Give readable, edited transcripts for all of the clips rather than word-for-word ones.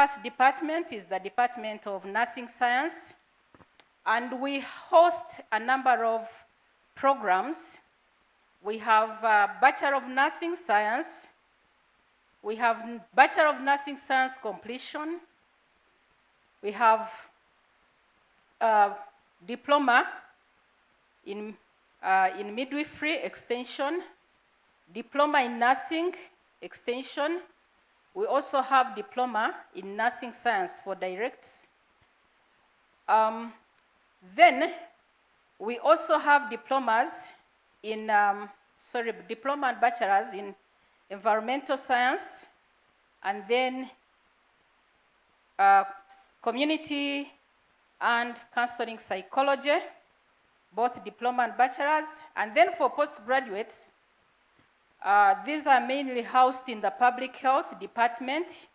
First department is the Department of Nursing Science, and we host a number of programs. We have Bachelor of Nursing Science, we have Bachelor of Nursing Science completion, we have Diploma in Midwifery extension, Diploma in Nursing extension. We also have Diploma in Nursing Science for directs. Then we also have diplomas in, diploma and bachelors in environmental science, and then community and counseling psychology, both diploma and bachelors. And then for postgraduates, these are mainly housed in the public health department,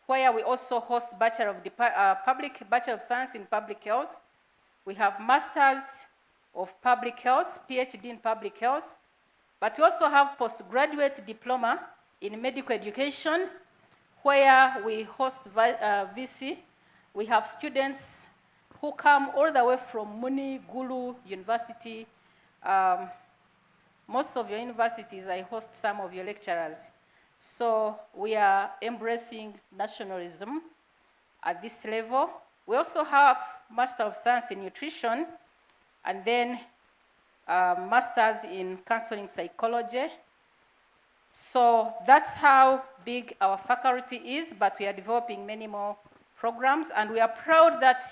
where we also host Bachelor of Science in Public Health. We have Masters of Public Health, PhD in Public Health, but we also have postgraduate diploma in medical education, where we host VC. We have students who come all the way from Muni, Gulu University. Most of your universities, I host some of your lecturers. So we are embracing nationalism at this level. We also have Master of Science in Nutrition, and then Masters in Counseling Psychology. So that's how big our faculty is, but we are developing many more programs, and we are proud that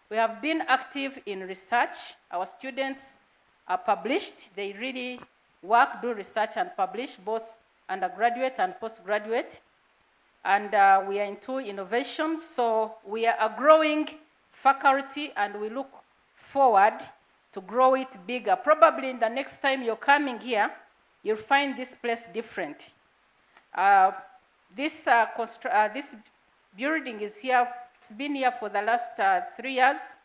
we have been active in research. Our students are published. They really work, do research, and publish, both undergraduate and postgraduate. And we are into innovation, so we are a growing faculty, and we look forward to grow it bigger. Probably in the next time you're coming here, you'll find this place different. This building is here, it's been here for the last 3 years,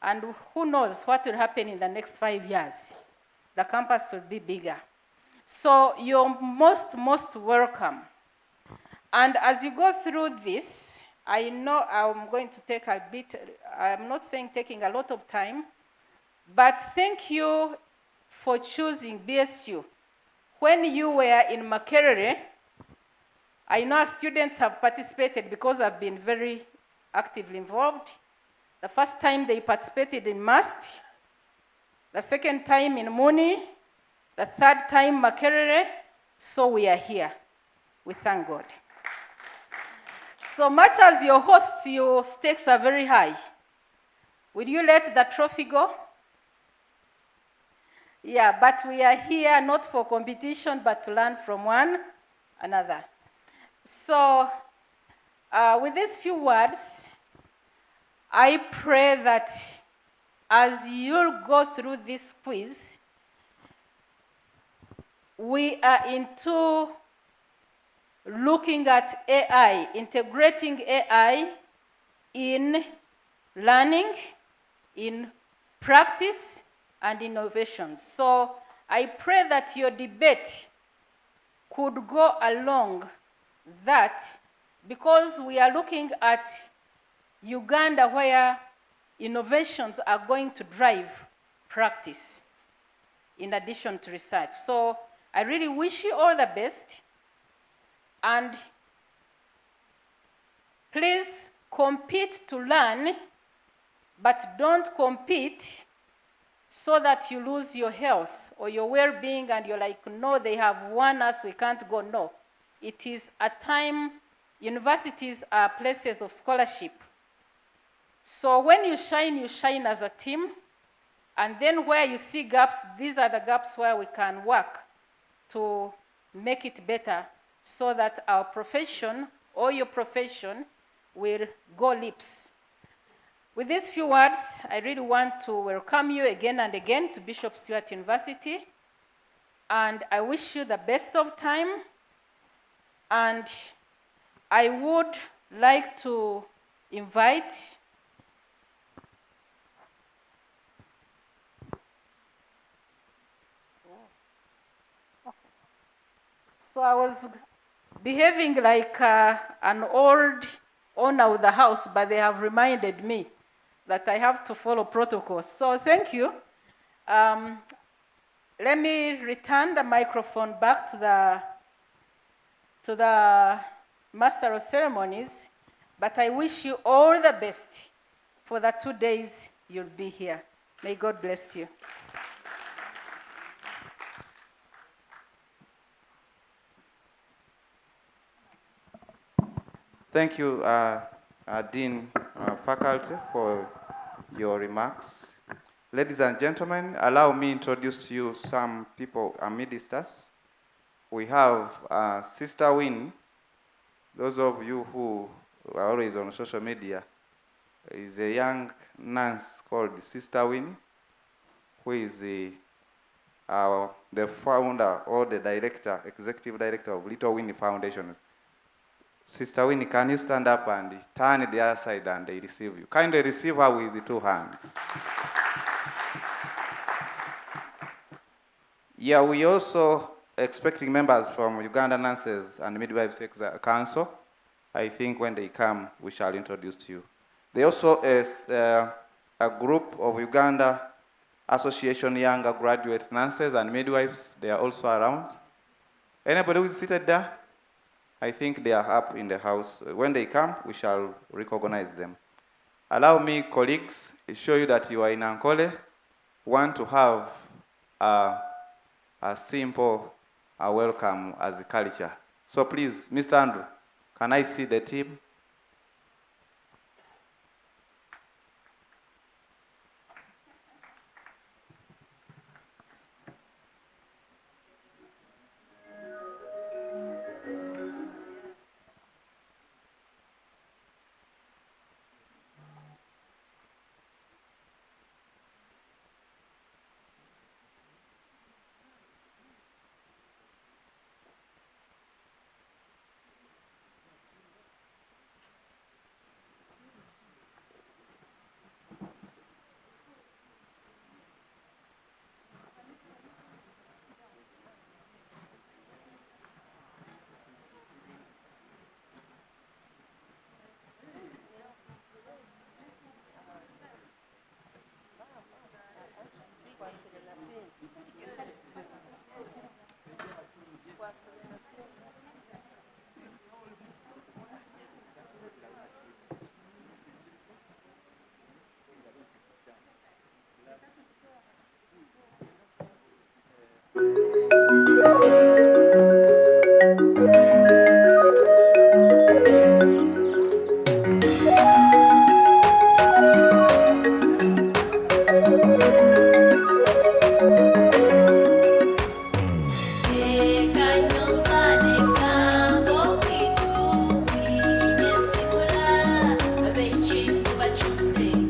and who knows what will happen in the next 5 years. The campus will be bigger. So you're most welcome. And as you go through this, I know I'm going to take a bit, I'm not saying taking a lot of time, but thank you for choosing BSU. When you were in Makerere, I know students have participated because I've been very actively involved. The first time they participated in MAST, the second time in Muni, the third time Makerere, so we are here. We thank God. So much as your hosts, your stakes are very high. Will you let the trophy go? Yeah, but we are here not for competition, but to learn from one another. So with these few words, I pray that as you'll go through this quiz, we are into looking at AI, integrating AI in learning, in practice, and innovation. So I pray that your debate could go along that, because we are looking at Uganda, where innovations are going to drive practice in addition to research. So I really wish you all the best, and please compete to learn, but don't compete so that you lose your health or your well-being and you're like, no, they have won us, we can't go. No. It is a time, universities are places of scholarship. So when you shine as a team, and then where you see gaps, these are the gaps where we can work to make it better, so that our profession or your profession will go leaps. With these few words, I really want to welcome you again and again to Bishop Stuart University, and I wish you the best of time. And I would like to invite so I was behaving like an old owner of the house, but they have reminded me that I have to follow protocols. So thank you. Let me return the microphone back to the Master of Ceremonies, but I wish you all the best for the 2 days you'll be here. May God bless you. Thank you, Dean Faculty, for your remarks. Ladies and gentlemen, allow me to introduce to you some people amidst us. We have Sister Winnie. Those of you who are always on social media, is a young nurse called Sister Winnie, who is the founder or the director, executive director of Little Winnie Foundation. Sister Winnie, can you stand up and turn the other side and they receive you? Kindly receive her with the 2 hands. Yeah, we also expecting members from Uganda Nurses and Midwives Council. I think when they come, we shall introduce to you. There also is a group of Uganda Association Younger Graduate Nurses and Midwives. They are also around. Anybody who is seated there? I think they are up in the house. When they come, we shall recognize them. Allow me, colleagues, to show you that you are in Ankole. Want to have a simple welcome as a culture. So please, Mr. Andrew, can I see the team?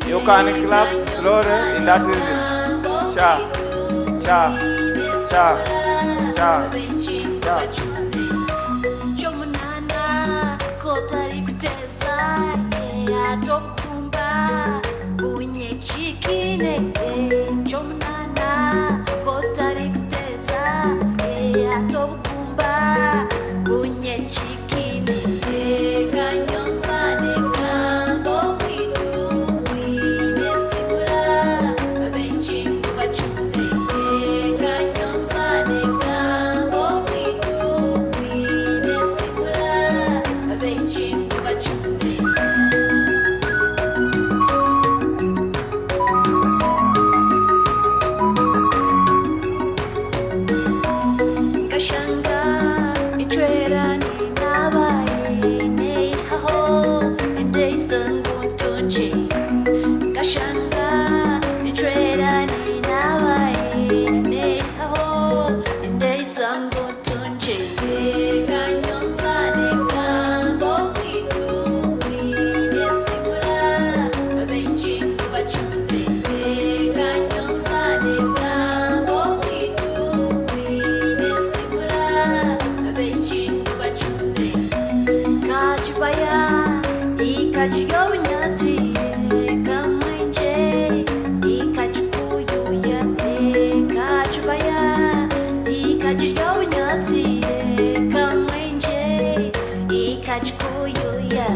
You can clap slowly in that rhythm. Cha, cha, cha, cha, cha. Kachikuyu ya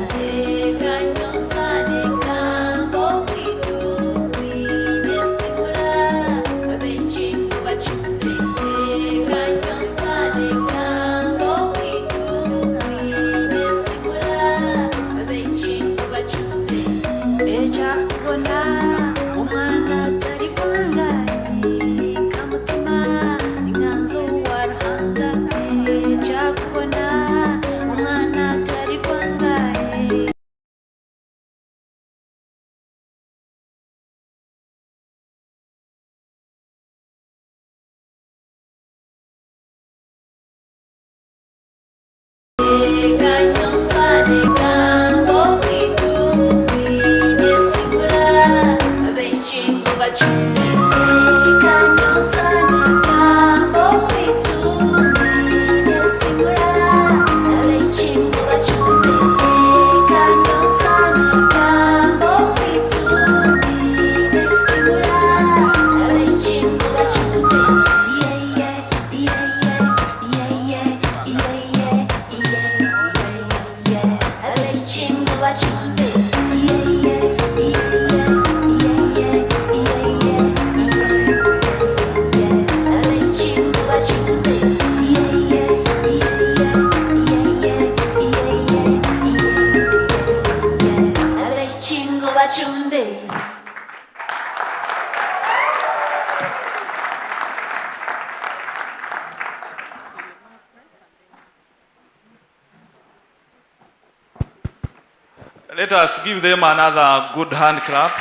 Let us give them another good hand clap.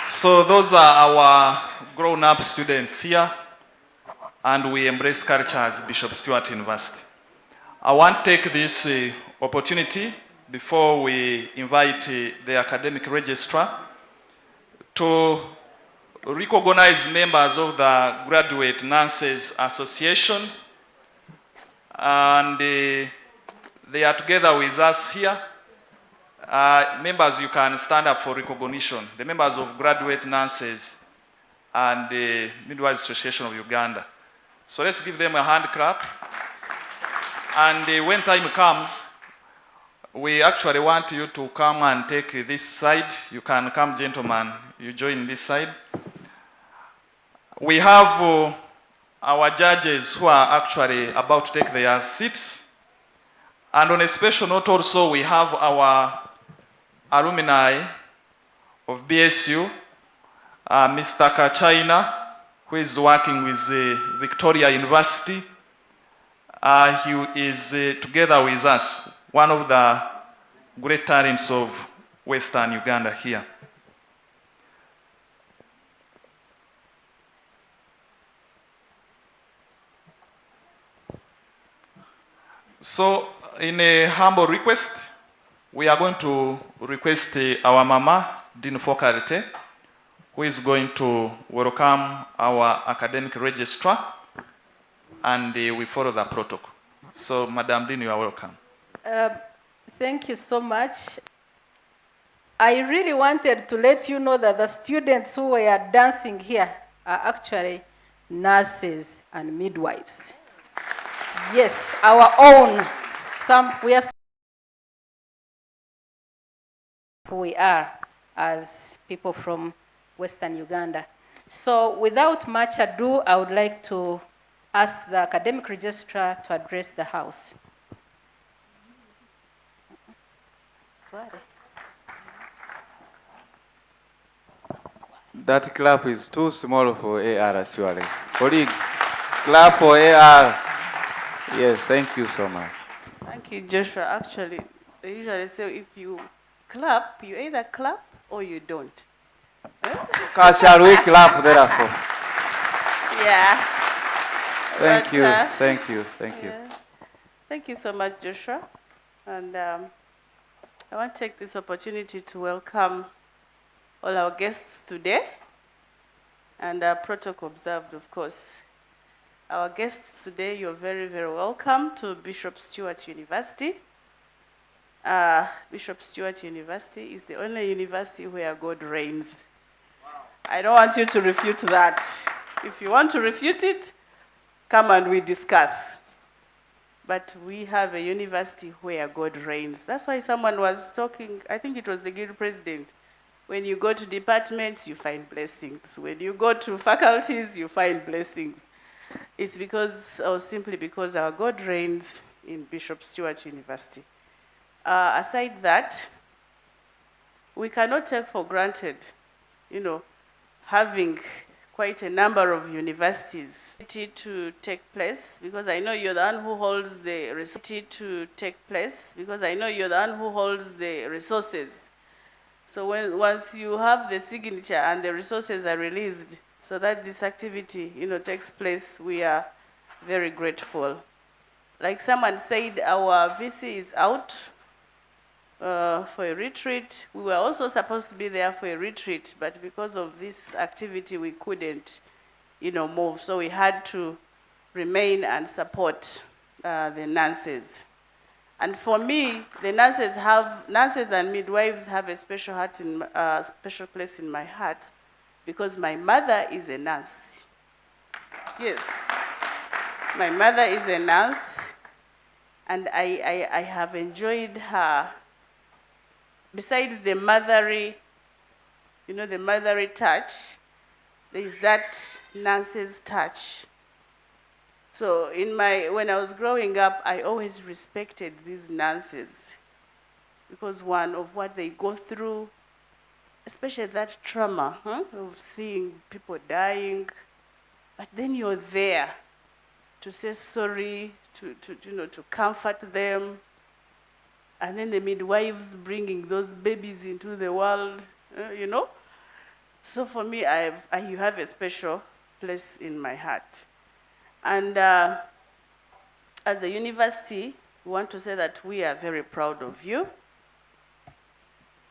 So those are our grown-up students here, and we embrace culture as Bishop Stuart University. I want to take this opportunity before we invite the academic registrar to recognize members of the Graduate Nurses Association, and they are together with us here. Members, you can stand up for recognition. The members of Graduate Nurses and the Midwives Association of Uganda. So let's give them a hand clap. And when time comes, we actually want you to come and take this side. You can come, gentlemen, you join this side. We have our judges who are actually about to take their seats. And on a special note also, we have our alumni of BSU, Mr. Kachina, who is working with Victoria University. He is together with us, one of the great talents of Western Uganda here. So, in a humble request, we are going to request our Mama, Dean Fokarete, who is going to welcome our academic registrar, and we follow the protocol. So, Madam Dean, you are welcome. Thank you so much. I really wanted to let you know that the students who were dancing here are actually nurses and midwives. Yes, our own. We are as people from Western Uganda. So without much ado, I would like to ask the academic registrar to address the House. That clap is too small for AR, actually. Colleagues, clap for AR. Yes, thank you so much. Thank you, Joshua. Actually, they usually say if you clap, you either clap or you don't. Shall we clap therefore? Yeah. Thank you, thank you, thank you. Thank you so much, Joshua. And I want to take this opportunity to welcome all our guests today, and protocol observed, of course. Our guests today, you're very, very welcome to Bishop Stuart University. Bishop Stuart University is the only university where God reigns. Wow. I don't want you to refute that. If you want to refute it, come and we discuss. But we have a university where God reigns. That's why someone was talking, I think it was the guild president. When you go to departments, you find blessings. When you go to faculties, you find blessings. It's because, or simply because our God reigns in Bishop Stuart University. Aside that, we cannot take for granted, having quite a number of universities to take place, because I know you're the one who holds the resources. So once you have the signature and the resources are released, so that this activity, takes place, we are very grateful. Like someone said, our VC is out for a retreat. We were also supposed to be there for a retreat, but because of this activity, we couldn't, move. So we had to remain and support the nurses. And for me, the nurses and midwives have a special special place in my heart, because my mother is a nurse. Yes, my mother is a nurse, And I have enjoyed her, besides the motherly, the motherly touch, there is that nurse's touch. So when I was growing up, I always respected these nurses because one of what they go through, especially that trauma of seeing people dying, but then you're there to say sorry, to comfort them, and then the midwives bringing those babies into the world, So for me, you have a special place in my heart. And as a university, we want to say that we are very proud of you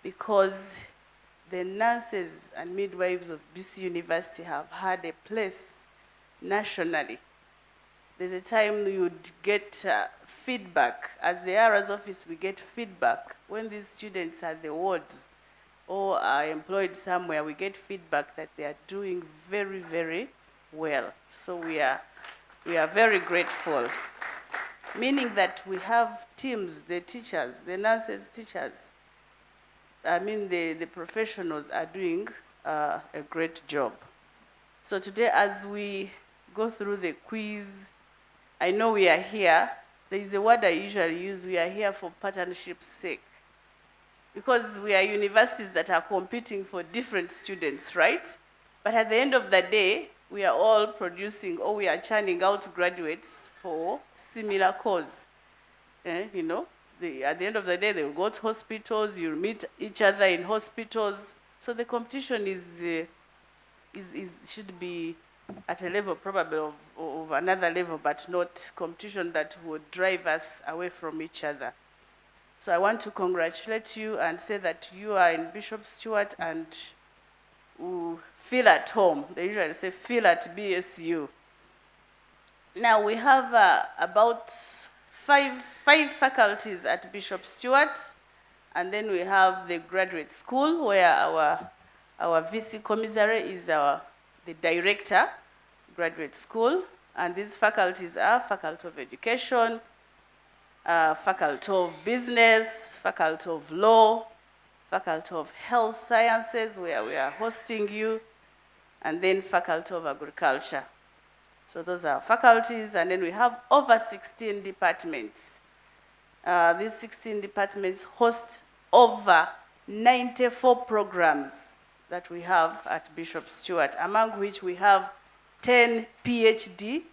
because the nurses and midwives of BC University have had a place nationally. There's a time you would get feedback. As the RA's office, we get feedback. When these students are at the wards or are employed somewhere, we get feedback that they are doing very, very well. So we are very grateful. Meaning that we have teams, the teachers, the nurses, teachers, the professionals are doing a great job. So today, as we go through the quiz, I know we are here. There is a word I usually use. We are here for partnership's sake. Because we are universities that are competing for different students, right? But at the end of the day, we are all producing, or we are churning out graduates for similar cause. At the end of the day, they will go to hospitals, you'll meet each other in hospitals. So the competition should be at a level probably of another level, but not competition that would drive us away from each other. So I want to congratulate you and say that you are in Bishop Stuart and feel at home. They usually say feel at BSU. Now we have about five faculties at Bishop Stuart, and then we have the graduate school where our VC commissary is the director, graduate school, and these faculties are Faculty of Education, Faculty of Business, Faculty of Law, Faculty of Health Sciences, where we are hosting you, and then Faculty of Agriculture. So those are faculties, and then we have over 16 departments. These 16 departments host over 94 programs that we have at Bishop Stuart, among which we have 10 PhD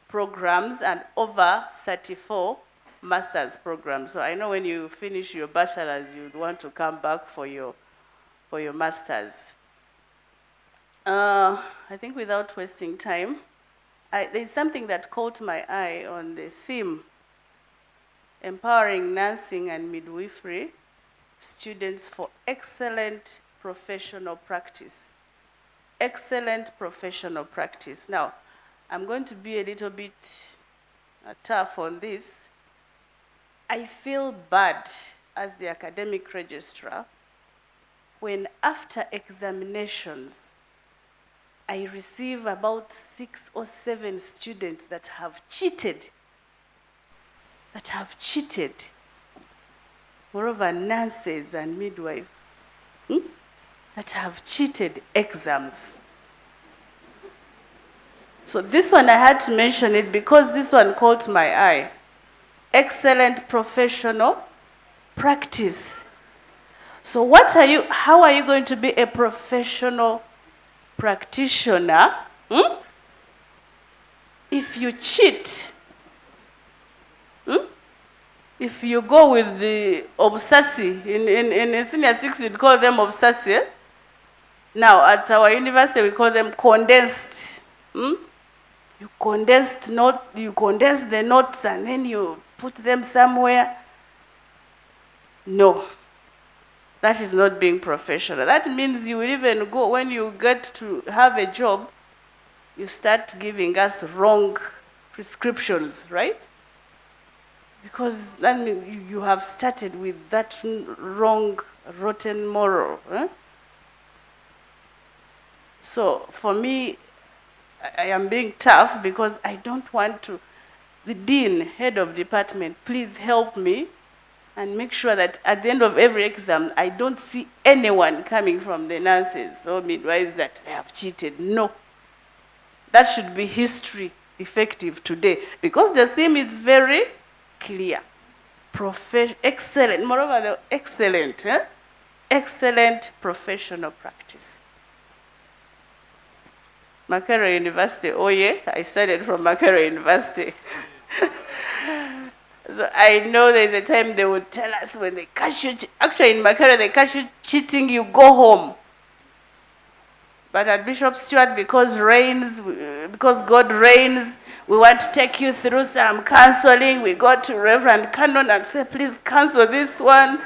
programs and over 34 master's programs. So I know when you finish your bachelor's, you'd want to come back for your master's. I think without wasting time, there's something that caught my eye on the theme, empowering nursing and midwifery students for excellent professional practice. Excellent professional practice. Now, I'm going to be a little bit tough on this. I feel bad as the academic registrar when after examinations, I receive about 6 or 7 students that have cheated. Moreover, nurses and midwives that have cheated exams. So this one I had to mention it because this one caught my eye. Excellent professional practice. So how are you going to be a professional practitioner if you cheat? If you go with the obsessi, in senior 6 you'd call them obsessi. Now at our university we call them condensed. You condense the notes and then you put them somewhere. No. That is not being professional. That means you will even go, when you get to have a job, you start giving us wrong prescriptions, right? Because then you have started with that wrong, rotten moral. So for me, I am being tough because I don't want to the dean, head of department, please help me and make sure that at the end of every exam, I don't see anyone coming from the nurses or midwives that they have cheated. No. That should be history effective today, because the theme is very clear. Excellent, moreover, the excellent, excellent professional practice. Mbarara University, oh yeah, I studied from Mbarara University. So I know there's a time they would tell us when they catch you, actually in Mbarara they catch you cheating, you go home. But at Bishop Stuart, because God reigns, we want to take you through some counseling. We go to Reverend Canon and say, please cancel this one.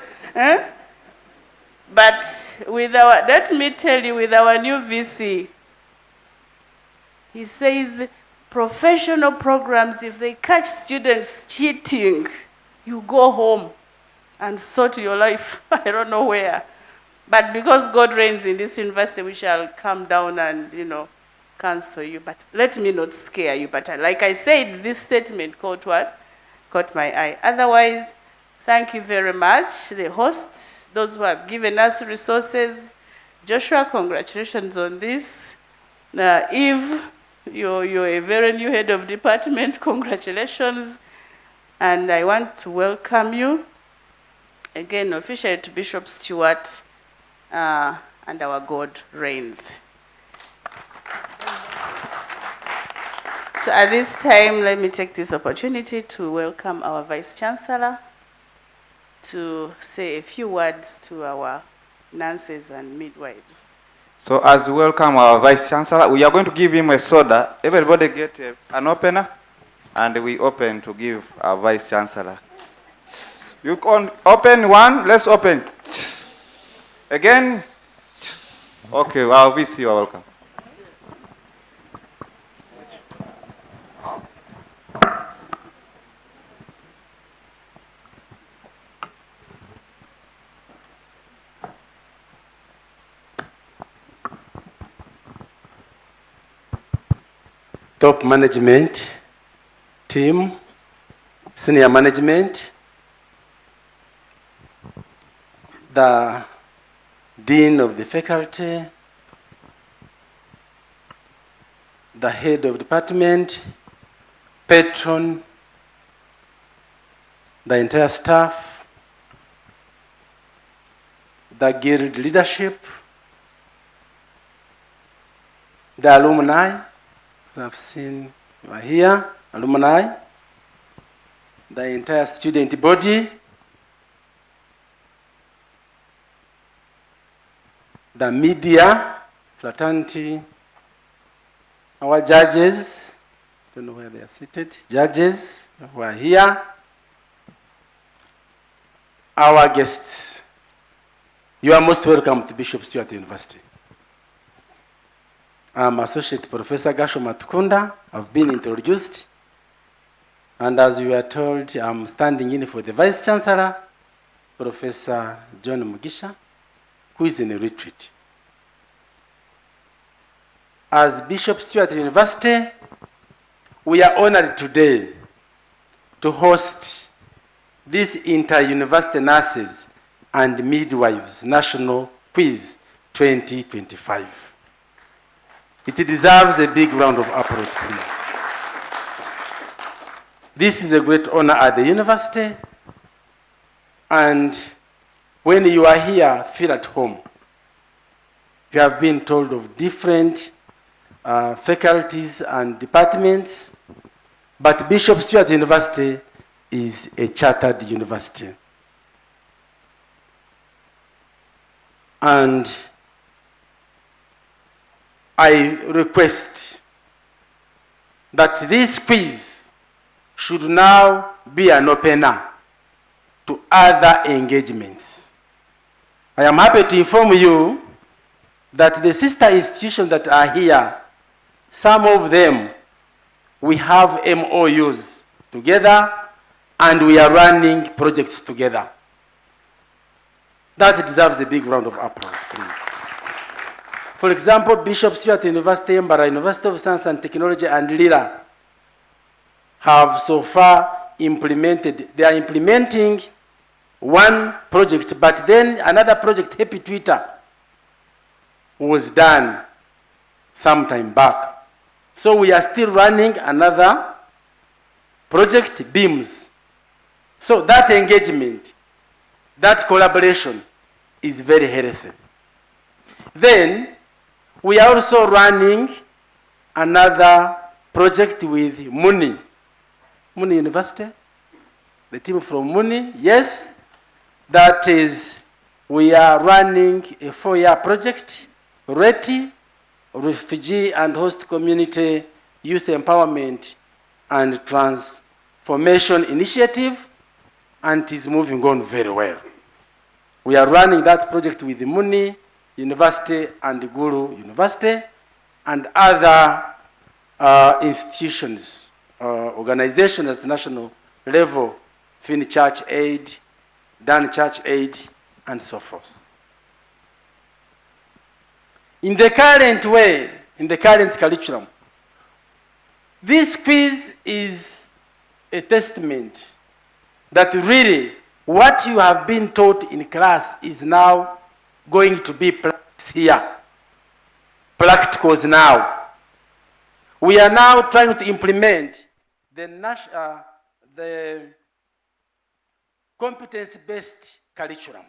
But with our, let me tell you, with our new VC, he says, professional programs, if they catch students cheating, you go home and sort your life. I don't know where. But because God reigns in this university, we shall come down and, cancel you. But let me not scare you. But like I said, this statement caught my eye. Otherwise, thank you very much, the hosts, those who have given us resources. Joshua, congratulations on this. Eve, you're a very new head of department. Congratulations. And I want to welcome you again officially to Bishop Stuart, and our God reigns. So at this time, let me take this opportunity to welcome our Vice Chancellor to say a few words to our nurses and midwives. So as we welcome our Vice Chancellor, we are going to give him a soda. Everybody get an opener, and we open to give our Vice Chancellor. You can open one, let's open. Again. Okay, our VC, you are welcome. Top management team, senior management, the dean of the faculty, the head of department, patron, the entire staff, the guild leadership, the alumni. I've seen you are here, alumni, the entire student body, the media, fraternity, our judges, don't know where they are seated, judges who are here, our guests. You are most welcome to Bishop Stuart University. I'm Associate Professor Gasho Matukunda. I've been introduced. And as you are told, I'm standing in for the Vice Chancellor, Professor John Mugisha, who is in a retreat. As Bishop Stuart University, we are honored today to host this Inter-University Nurses and Midwives National Quiz 2025. It deserves a big round of applause, please. This is a great honor at the university, and when you are here, feel at home. You have been told of different faculties and departments, but Bishop Stuart University is a chartered university. And I request that this quiz should now be an opener to other engagements. I am happy to inform you that the sister institutions that are here, some of them, we have MOUs together and we are running projects together. That deserves a big round of applause, please. For example, Bishop Stuart University, Mbarara University of Science and Technology, and Lira, have so far implemented. They are implementing one project, but then another project, Happy Twitter, was done some time back. So we are still running another project, BEAMS. So that engagement, that collaboration is very healthy. Then we are also running another project with Muni University, the team from Muni, yes. That is, we are running a 4-year project, RETI, Refugee and Host Community Youth Empowerment and Transformation Initiative, and it is moving on very well. We are running that project with the Muni University and the Guru University and other institutions, organizations at the national level, Fin Church Aid, Dan Church Aid, and so forth. In the current way, in the current curriculum, this quiz is a testament that really what you have been taught in class is now going to be practiced here. Practicals now. We are now trying to implement the competence-based curriculum.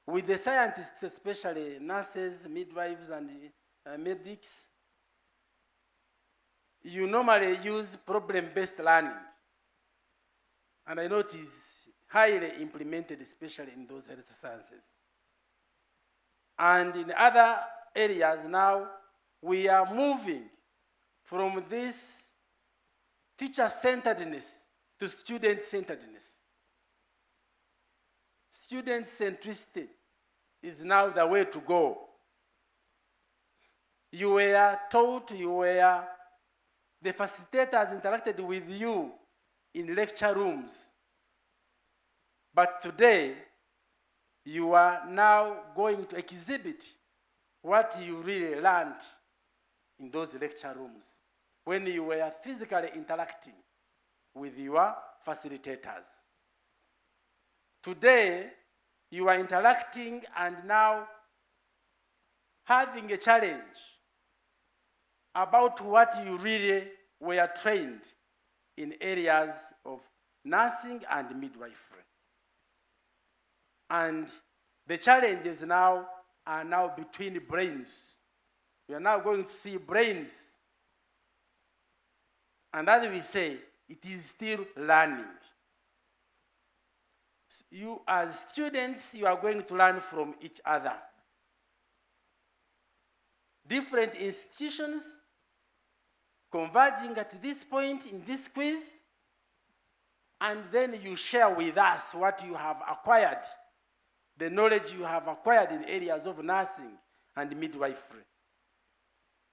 With the scientists, especially nurses, midwives, and medics, you normally use problem-based learning. And I know it is highly implemented, especially in those health sciences. And in other areas now, we are moving from this teacher-centeredness to student-centeredness. Student centricity is now the way to go. You were taught, the facilitators interacted with you in lecture rooms. But today, you are now going to exhibit what you really learned in those lecture rooms when you were physically interacting with your facilitators. Today, you are interacting and now having a challenge about what you really were trained in areas of nursing and midwifery. And the challenges now are now between brains. We are now going to see brains. And as we say, it is still learning. You as students, you are going to learn from each other. Different institutions converging at this point in this quiz, and then you share with us what you have acquired, the knowledge you have acquired in areas of nursing and midwifery.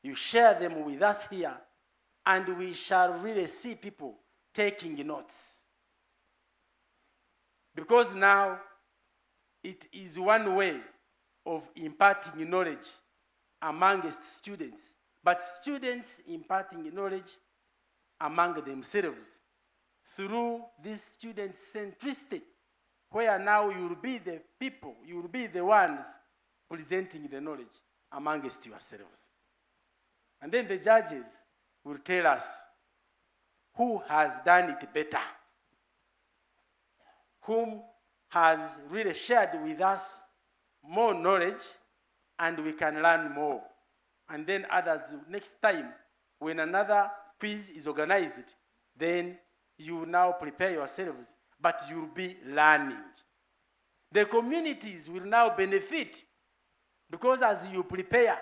You share them with us here, and we shall really see people taking notes. Because now it is one way of imparting knowledge amongst students, but students imparting knowledge among themselves through this student centricity, where now you will be the people, you will be the ones presenting the knowledge amongst yourselves. And then the judges will tell us who has done it better, whom has really shared with us more knowledge, and we can learn more. And then others, next time, when another quiz is organized, then you now prepare yourselves, but you'll be learning. The communities will now benefit, because as you prepare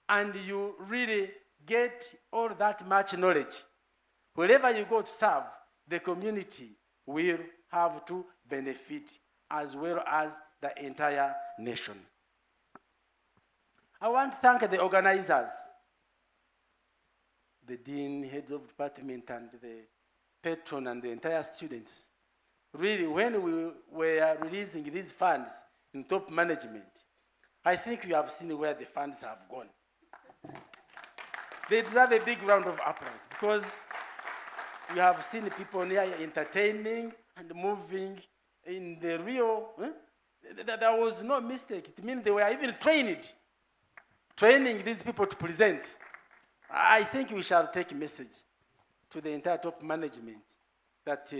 and you really get all that much knowledge, wherever you go to serve, the community will have to benefit as well as the entire nation. I want to thank the organizers, the dean, heads of department, and the patron, and the entire students. Really, when we were releasing these funds in top management, I think you have seen where the funds have gone. They deserve a big round of applause because we have seen people here entertaining and moving in the real. There was no mistake. It means they were even training these people to present. I think we shall take a message to the entire top management that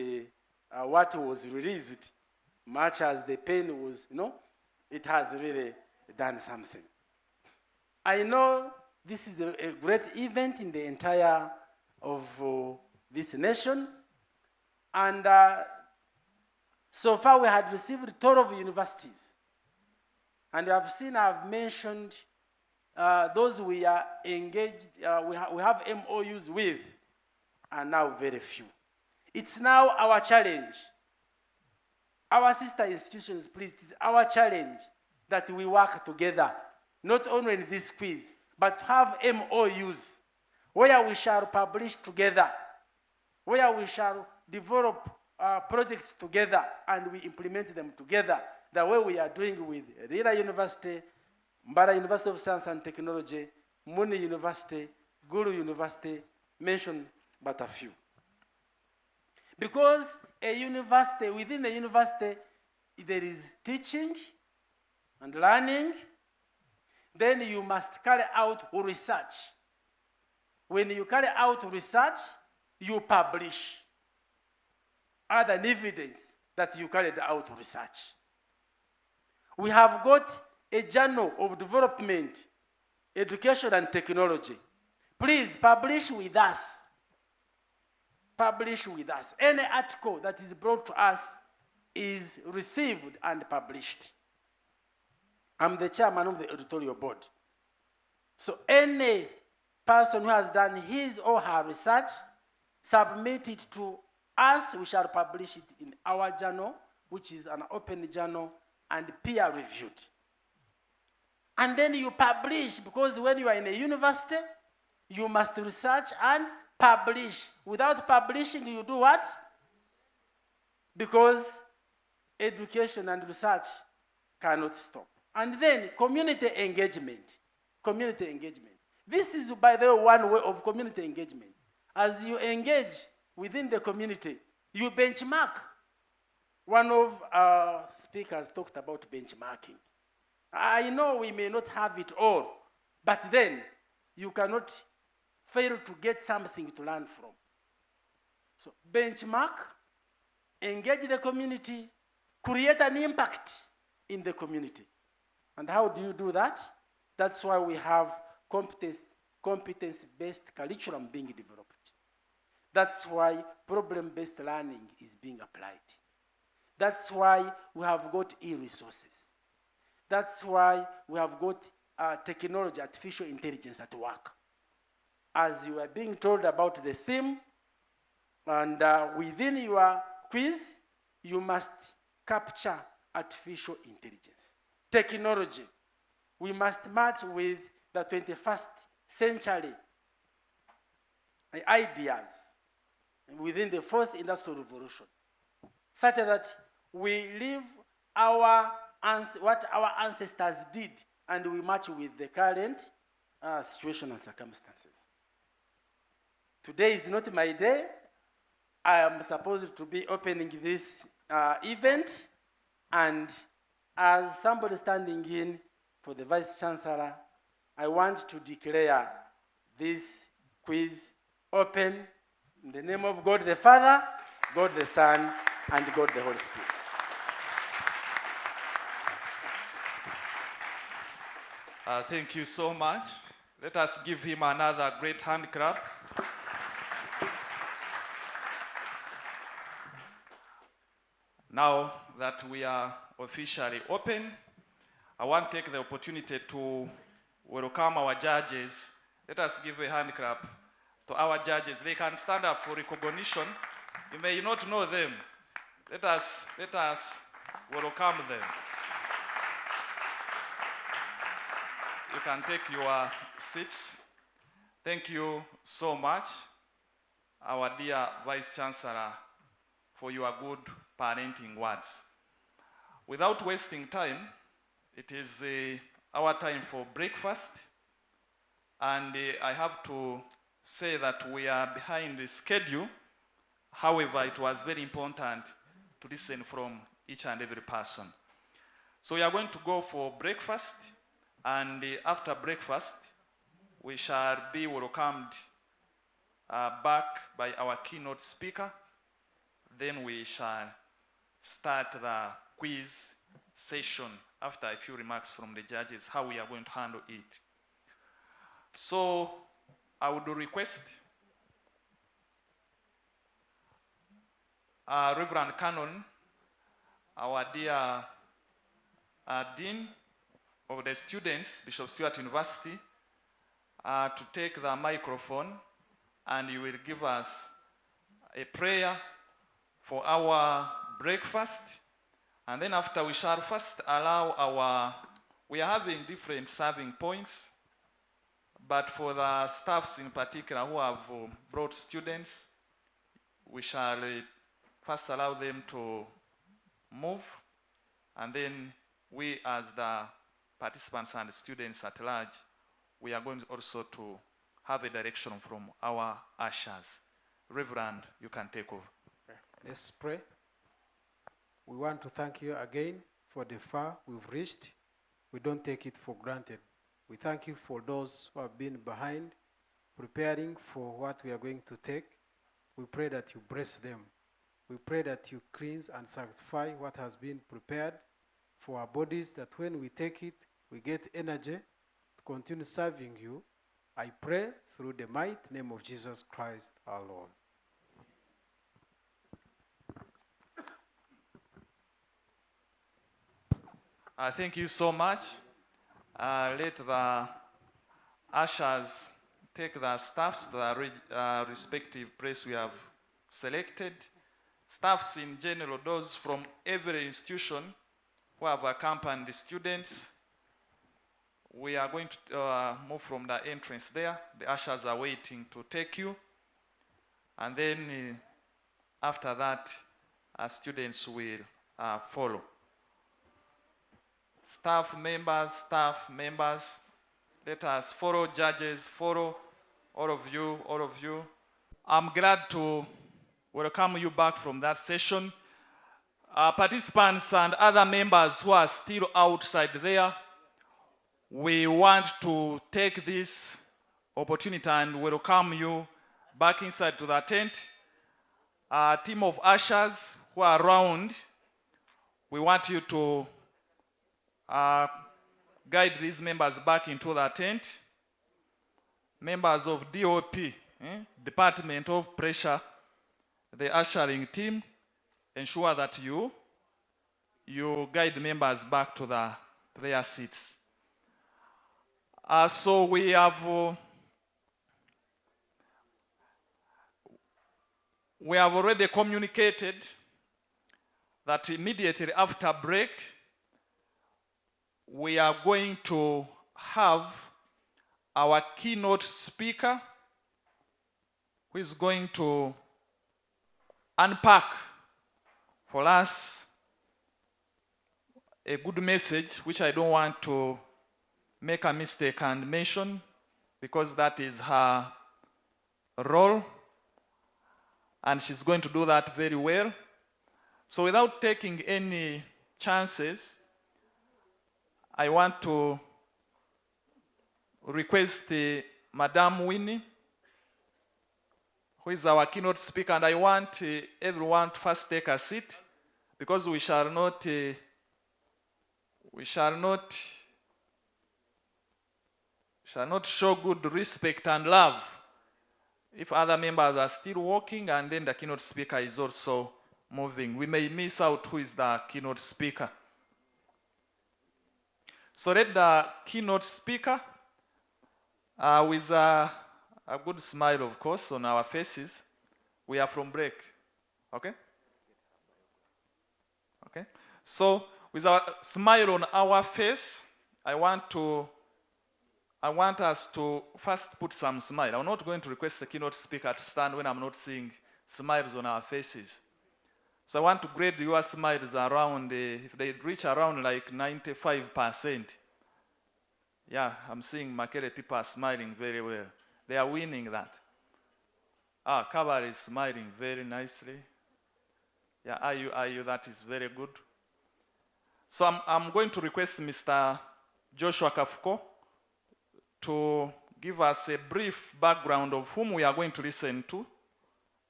what was released, much as the pain was, it has really done something. I know this is a great event in the entire of this nation, and so far we had received 12 universities, and you have seen I've mentioned those we are engaged, we have MOUs with, are now very few. It's now our challenge. Our sister institutions, please, it's our challenge that we work together, not only in this quiz, but to have MOUs where we shall publish together, where we shall develop projects together and we implement them together, the way we are doing with Rila University, Mbarara University of Science and Technology, Muni University, Guru University, mention but a few. Because a university, within the university, there is teaching and learning, then you must carry out research. When you carry out research, you publish other evidence that you carried out research. We have got a journal of development, education and technology. Please publish with us. Publish with us. Any article that is brought to us is received and published. I'm the chairman of the editorial board. So any person who has done his or her research, submit it to us. We shall publish it in our journal, which is an open journal and peer reviewed. And then you publish, because when you are in a university, you must research and publish. Without publishing, you do what? Because education and research cannot stop. And then community engagement. Community engagement. This is, by the way, one way of community engagement. As you engage within the community, you benchmark. One of our speakers talked about benchmarking. I know we may not have it all, but then you cannot fail to get something to learn from. So benchmark, engage the community, create an impact in the community. And how do you do that? That's why we have competence-based curriculum being developed. That's why problem-based learning is being applied. That's why we have got e-resources. That's why we have got technology, artificial intelligence at work. As you are being told about the theme, and within your quiz, you must capture artificial intelligence. Technology. We must match with the 21st century ideas within the fourth industrial revolution, such that we live what our ancestors did and we match with the current situation and circumstances. Today is not my day. I am supposed to be opening this event, and as somebody standing in for the Vice Chancellor, I want to declare this quiz open in the name of God the Father, God the Son, and God the Holy Spirit. Thank you so much. Let us give him another great hand clap. Now that we are officially open, I want to take the opportunity to welcome our judges. Let us give a hand clap to our judges. They can stand up for recognition. You may not know them. Let us welcome them. You can take your seats. Thank you so much, our dear Vice Chancellor, for your good parenting words. Without wasting time, it is our time for breakfast. And I have to say that we are behind the schedule. However, it was very important to listen from each and every person. So we are going to go for breakfast, and after breakfast, we shall be welcomed back by our keynote speaker. Then we shall start the quiz session after a few remarks from the judges, how we are going to handle it. So I would request Reverend Canon, our dear Dean of the students, Bishop Stuart University, to take the microphone, and he will give us a prayer for our breakfast. And then after, we shall first allow we are having different serving points, but for the staffs in particular who have brought students, we shall first allow them to move, and then we as the participants and students at large, we are going also to have a direction from our ushers. Reverend, you can take over. Let's pray. We want to thank you again for the far we've reached. We don't take it for granted. We thank you for those who have been behind, preparing for what we are going to take. We pray that you bless them. We pray that you cleanse and sanctify what has been prepared for our bodies, that when we take it, we get energy to continue serving you. I pray through the mighty name of Jesus Christ our Lord. Thank you so much. Let the ushers take the staffs to the respective place we have selected. Staffs in general, those from every institution who have accompanied the students. We are going to move from the entrance there. The ushers are waiting to take you. And then after that, our students will follow. Staff members, let us follow. Judges, follow. All of you. I'm glad to welcome you back from that session. Participants and other members who are still outside there, we want to take this opportunity and welcome you back inside to the tent. A team of ushers who are around, we want you to guide these members back into the tent. Members of DOP, Department of Pressure, the ushering team, ensure that you guide members back to their seats. So we have already communicated that immediately after break, we are going to have our keynote speaker who is going to unpack for us a good message, which I don't want to make a mistake and mention, because that is her role, and she's going to do that very well. So without taking any chances, I want to request Madam Winnie, who is our keynote speaker, and I want everyone to first take a seat, because we shall not show good respect and love if other members are still walking and then the keynote speaker is also moving. We may miss out who is the keynote speaker. So let the keynote speaker, with a good smile, of course, on our faces. We are from break, okay? Okay. So with a smile on our face, I want us to first put some smile. I'm not going to request the keynote speaker to stand when I'm not seeing smiles on our faces. So I want to grade your smiles around, if they reach around like 95%, Yeah, I'm seeing Makere people are smiling very well. They are winning that. Kabal is smiling very nicely. Yeah, are you, that is very good. So I'm going to request Mr. Joshua Kafuko to give us a brief background of whom we are going to listen to,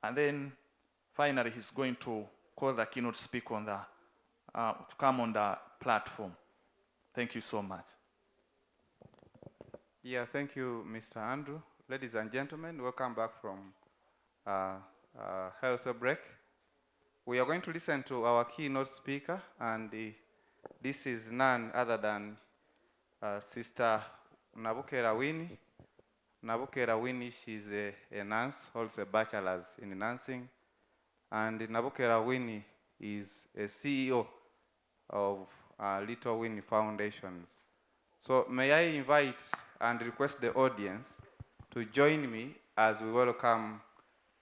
and then finally he's going to call the keynote speaker on to come on the platform. Thank you so much. Yeah, thank you, Mr. Andrew. Ladies and gentlemen, welcome back from health break. We are going to listen to our keynote speaker, and this is none other than Sister Nabukera Winnie. Nabukera Winnie, she's a nurse, holds a bachelor's in nursing, and Nabukera Winnie is a CEO of Little Winnie Foundations. So may I invite and request the audience to join me as we welcome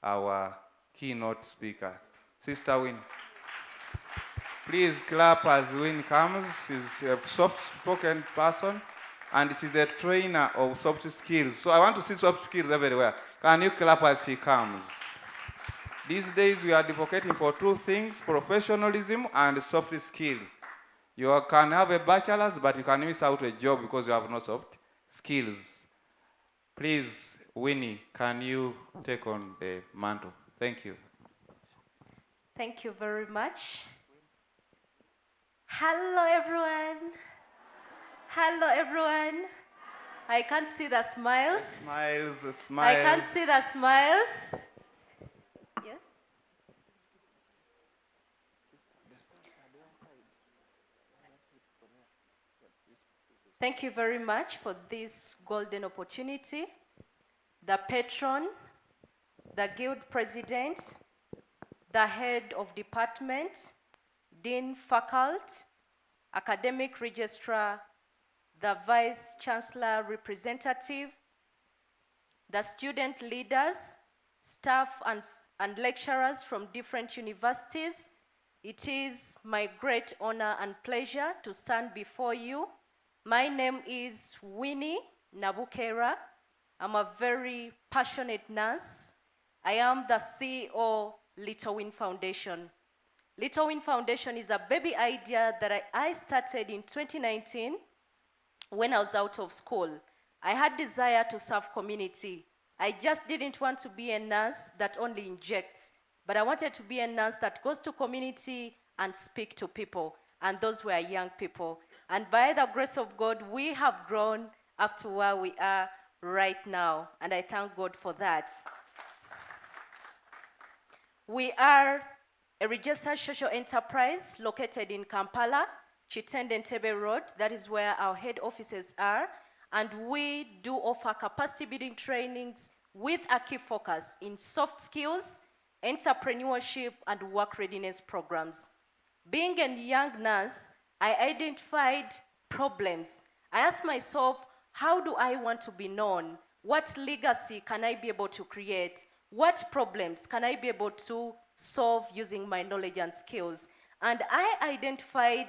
our keynote speaker, Sister Winnie. Please clap as Winnie comes. She's a soft-spoken person, and she's a trainer of soft skills. So I want to see soft skills everywhere. Can you clap as she comes? These days we are advocating for two things: professionalism and soft skills. You can have a bachelor's, but you can miss out a job because you have no soft skills. Please, Winnie, can you take on the mantle? Thank you. Thank you very much. Hello, everyone. Hello, everyone. I can't see the smiles. Smiles. I can't see the smiles. Yes? Thank you very much for this golden opportunity. The patron, the guild president, the head of department, dean faculty, academic registrar, the vice chancellor representative, the student leaders, staff and lecturers from different universities. It is my great honor and pleasure to stand before you. My name is Winnie Nabukera. I'm a very passionate nurse. I am the CEO Little Win Foundation. Little Win Foundation is a baby idea that I started in 2019 when I was out of school. I had desire to serve community. I just didn't want to be a nurse that only injects, but I wanted to be a nurse that goes to community and speak to people, and those were young people. And by the grace of God, we have grown up to where we are right now, and I thank God for that. We are a registered social enterprise located in Kampala, Chitende Ntebe Road. That is where our head offices are. And we do offer capacity building trainings with a key focus in soft skills, entrepreneurship, and work readiness programs. Being a young nurse, I identified problems. I asked myself, how do I want to be known? What legacy can I be able to create? What problems can I be able to solve using my knowledge and skills? And I identified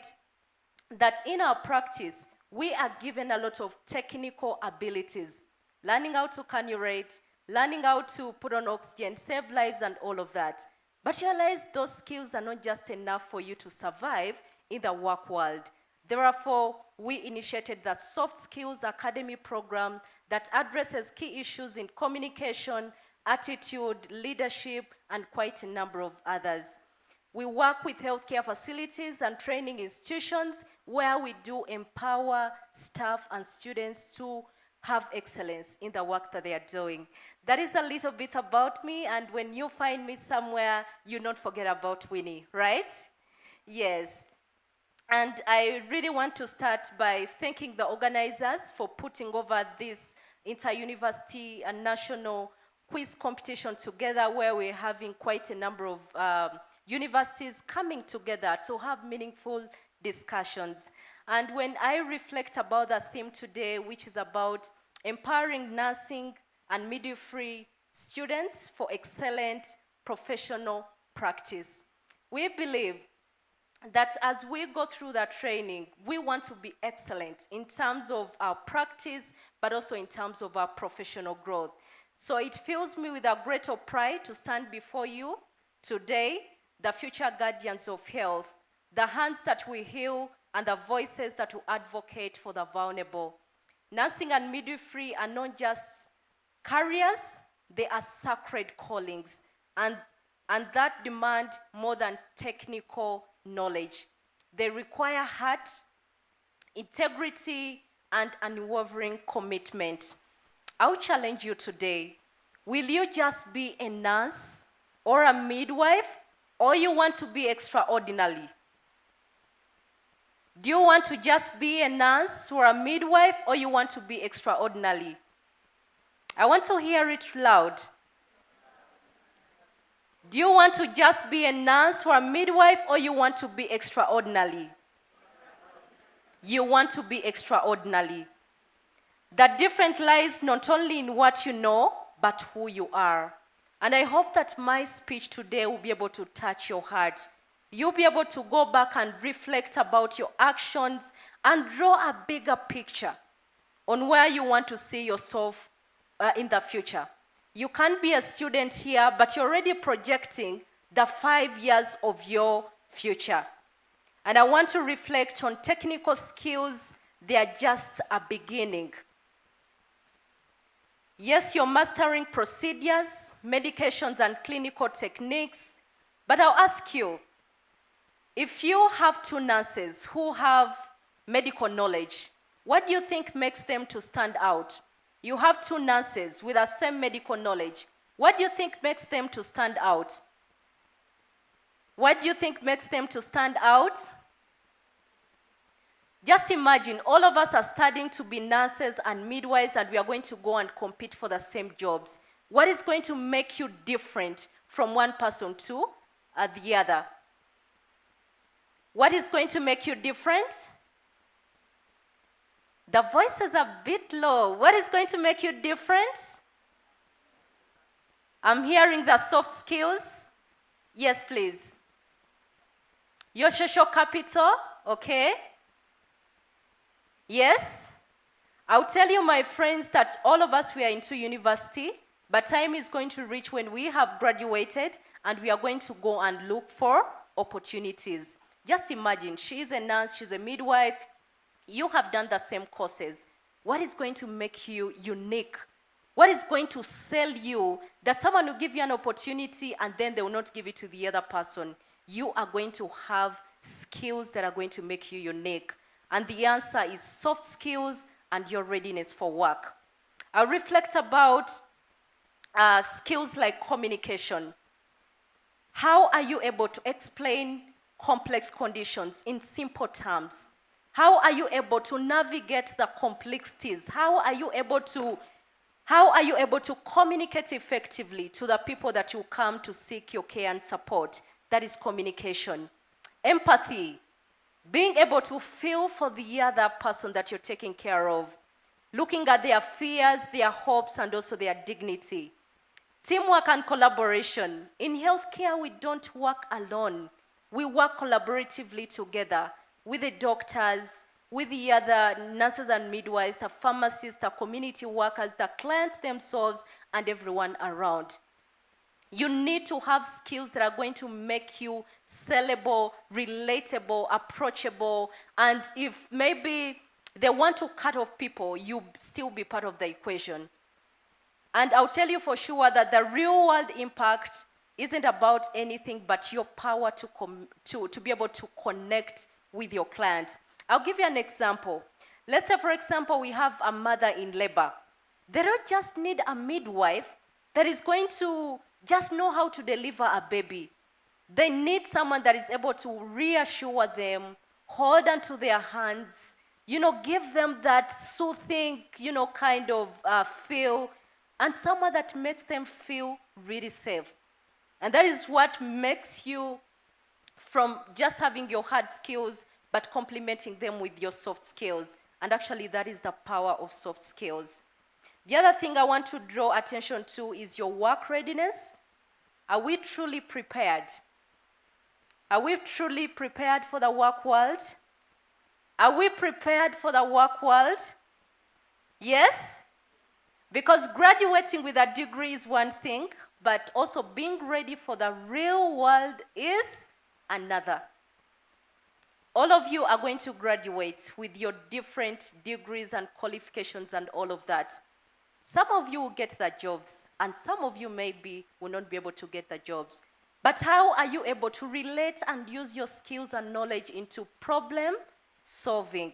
that in our practice, we are given a lot of technical abilities, learning how to cannulate, learning how to put on oxygen, save lives, and all of that. But you realize those skills are not just enough for you to survive in the work world. Therefore, we initiated the Soft Skills Academy program that addresses key issues in communication, attitude, leadership, and quite a number of others. We work with healthcare facilities and training institutions where we do empower staff and students to have excellence in the work that they are doing. That is a little bit about me, and when you find me somewhere, you don't forget about Winnie, right? Yes. And I really want to start by thanking the organizers for putting over this inter-university and national quiz competition together, where we're having quite a number of universities coming together to have meaningful discussions. And when I reflect about the theme today, which is about empowering nursing and midwifery students for excellent professional practice, we believe that as we go through that training, we want to be excellent in terms of our practice, but also in terms of our professional growth. So it fills me with a great pride to stand before you today, the future guardians of health, the hands that will heal and the voices that will advocate for the vulnerable. Nursing and midwifery are not just careers, they are sacred callings, and that demand more than technical knowledge. They require heart, integrity, and unwavering commitment. I'll challenge you today. Will you just be a nurse or a midwife, or you want to be extraordinary? Do you want to just be a nurse or a midwife, or you want to be extraordinary? I want to hear it loud. Do you want to just be a nurse or a midwife, or you want to be extraordinary? You want to be extraordinary. The difference lies not only in what you know, but who you are. And I hope that my speech today will be able to touch your heart. You'll be able to go back and reflect about your actions and draw a bigger picture on where you want to see yourself in the future. You can't be a student here, but you're already projecting the 5 years of your future. And I want to reflect on technical skills. They are just a beginning. Yes, you're mastering procedures, medications, and clinical techniques, but I'll ask you, if you have two nurses who have medical knowledge, what do you think makes them to stand out? You have two nurses with the same medical knowledge. What do you think makes them to stand out? What do you think makes them to stand out? Just imagine, all of us are studying to be nurses and midwives, and we are going to go and compete for the same jobs. What is going to make you different from one person to the other? What is going to make you different? The voices are a bit low. What is going to make you different? I'm hearing the soft skills. Yes, please. Your social capital, okay? Yes? I'll tell you, my friends, that all of us, we are into university, but time is going to reach when we have graduated and we are going to go and look for opportunities. Just imagine, she's a nurse, she's a midwife, you have done the same courses. What is going to make you unique? What is going to sell you that someone will give you an opportunity and then they will not give it to the other person? You are going to have skills that are going to make you unique. And the answer is soft skills and your readiness for work. I'll reflect about skills like communication. How are you able to explain complex conditions in simple terms? How are you able to navigate the complexities? How are you able to communicate effectively to the people that you come to seek your care and support? That is communication. Empathy, being able to feel for the other person that you're taking care of, looking at their fears, their hopes, and also their dignity. Teamwork and collaboration. In healthcare, we don't work alone. We work collaboratively together with the doctors, with the other nurses and midwives, the pharmacists, the community workers, the clients themselves, and everyone around. You need to have skills that are going to make you sellable, relatable, approachable, and if maybe they want to cut off people, you still be part of the equation. And I'll tell you for sure that the real world impact isn't about anything but your power to be able to connect with your client. I'll give you an example. Let's say, for example, we have a mother in labor. They don't just need a midwife that is going to just know how to deliver a baby. They need someone that is able to reassure them, hold onto their hands, give them that soothing, kind of feel, and someone that makes them feel really safe. And that is what makes you, from just having your hard skills, but complementing them with your soft skills. And actually, that is the power of soft skills. The other thing I want to draw attention to is your work readiness. Are we truly prepared? Are we truly prepared for the work world? Are we prepared for the work world? Yes? Because graduating with a degree is one thing, but also being ready for the real world is another. All of you are going to graduate with your different degrees and qualifications and all of that. Some of you will get the jobs, and some of you maybe will not be able to get the jobs. But how are you able to relate and use your skills and knowledge into problem solving?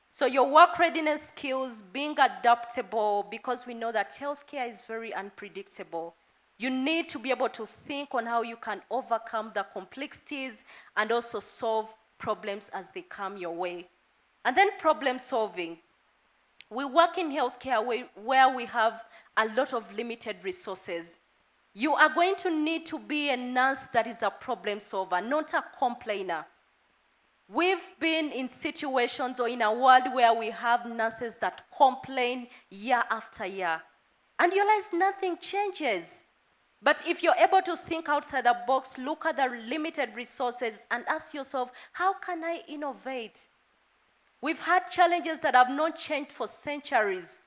So your work readiness skills, being adaptable, because we know that healthcare is very unpredictable. You need to be able to think on how you can overcome the complexities and also solve problems as they come your way. And then problem solving. We work in healthcare where we have a lot of limited resources. You are going to need to be a nurse that is a problem solver, not a complainer. We've been in situations or in a world where we have nurses that complain year after year. And you realize nothing changes. But if you're able to think outside the box, look at the limited resources and ask yourself, how can I innovate? We've had challenges that have not changed for centuries.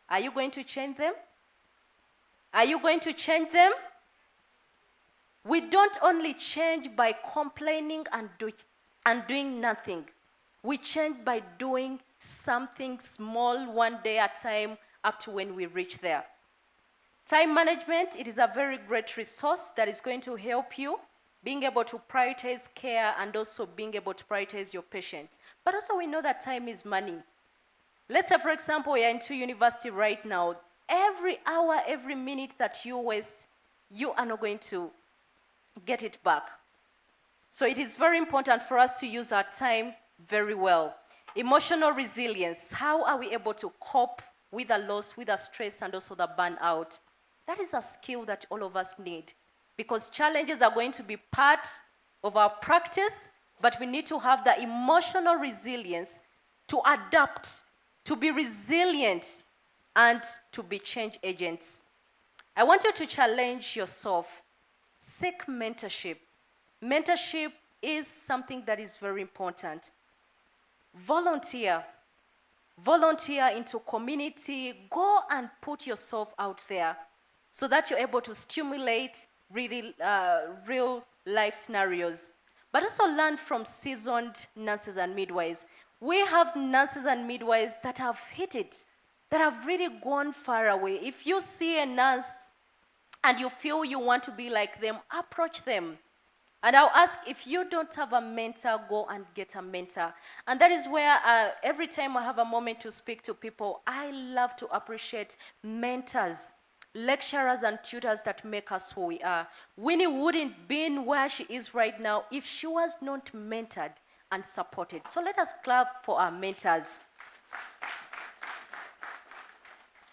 Are you going to change them? Are you going to change them? We don't only change by complaining and doing nothing. We change by doing something small one day at a time up to when we reach there. Time management, it is a very great resource that is going to help you being able to prioritize care and also being able to prioritize your patients. But also we know that time is money. Let's say, for example, you're into university right now. Every hour, every minute that you waste, you are not going to get it back. So it is very important for us to use our time very well. Emotional resilience, how are we able to cope with the loss, with the stress, and also the burnout? That is a skill that all of us need, because challenges are going to be part of our practice, but we need to have the emotional resilience to adapt, to be resilient, and to be change agents. I want you to challenge yourself. Seek mentorship. Mentorship is something that is very important. Volunteer. Volunteer into community. Go and put yourself out there so that you're able to stimulate really real life scenarios. But also learn from seasoned nurses and midwives. We have nurses and midwives that have hit it, that have really gone far away. If you see a nurse and you feel you want to be like them, approach them. And I'll ask, if you don't have a mentor, go and get a mentor. And that is where every time I have a moment to speak to people, I love to appreciate mentors, lecturers and tutors that make us who we are. Winnie wouldn't be where she is right now if she was not mentored and supported. So let us clap for our mentors.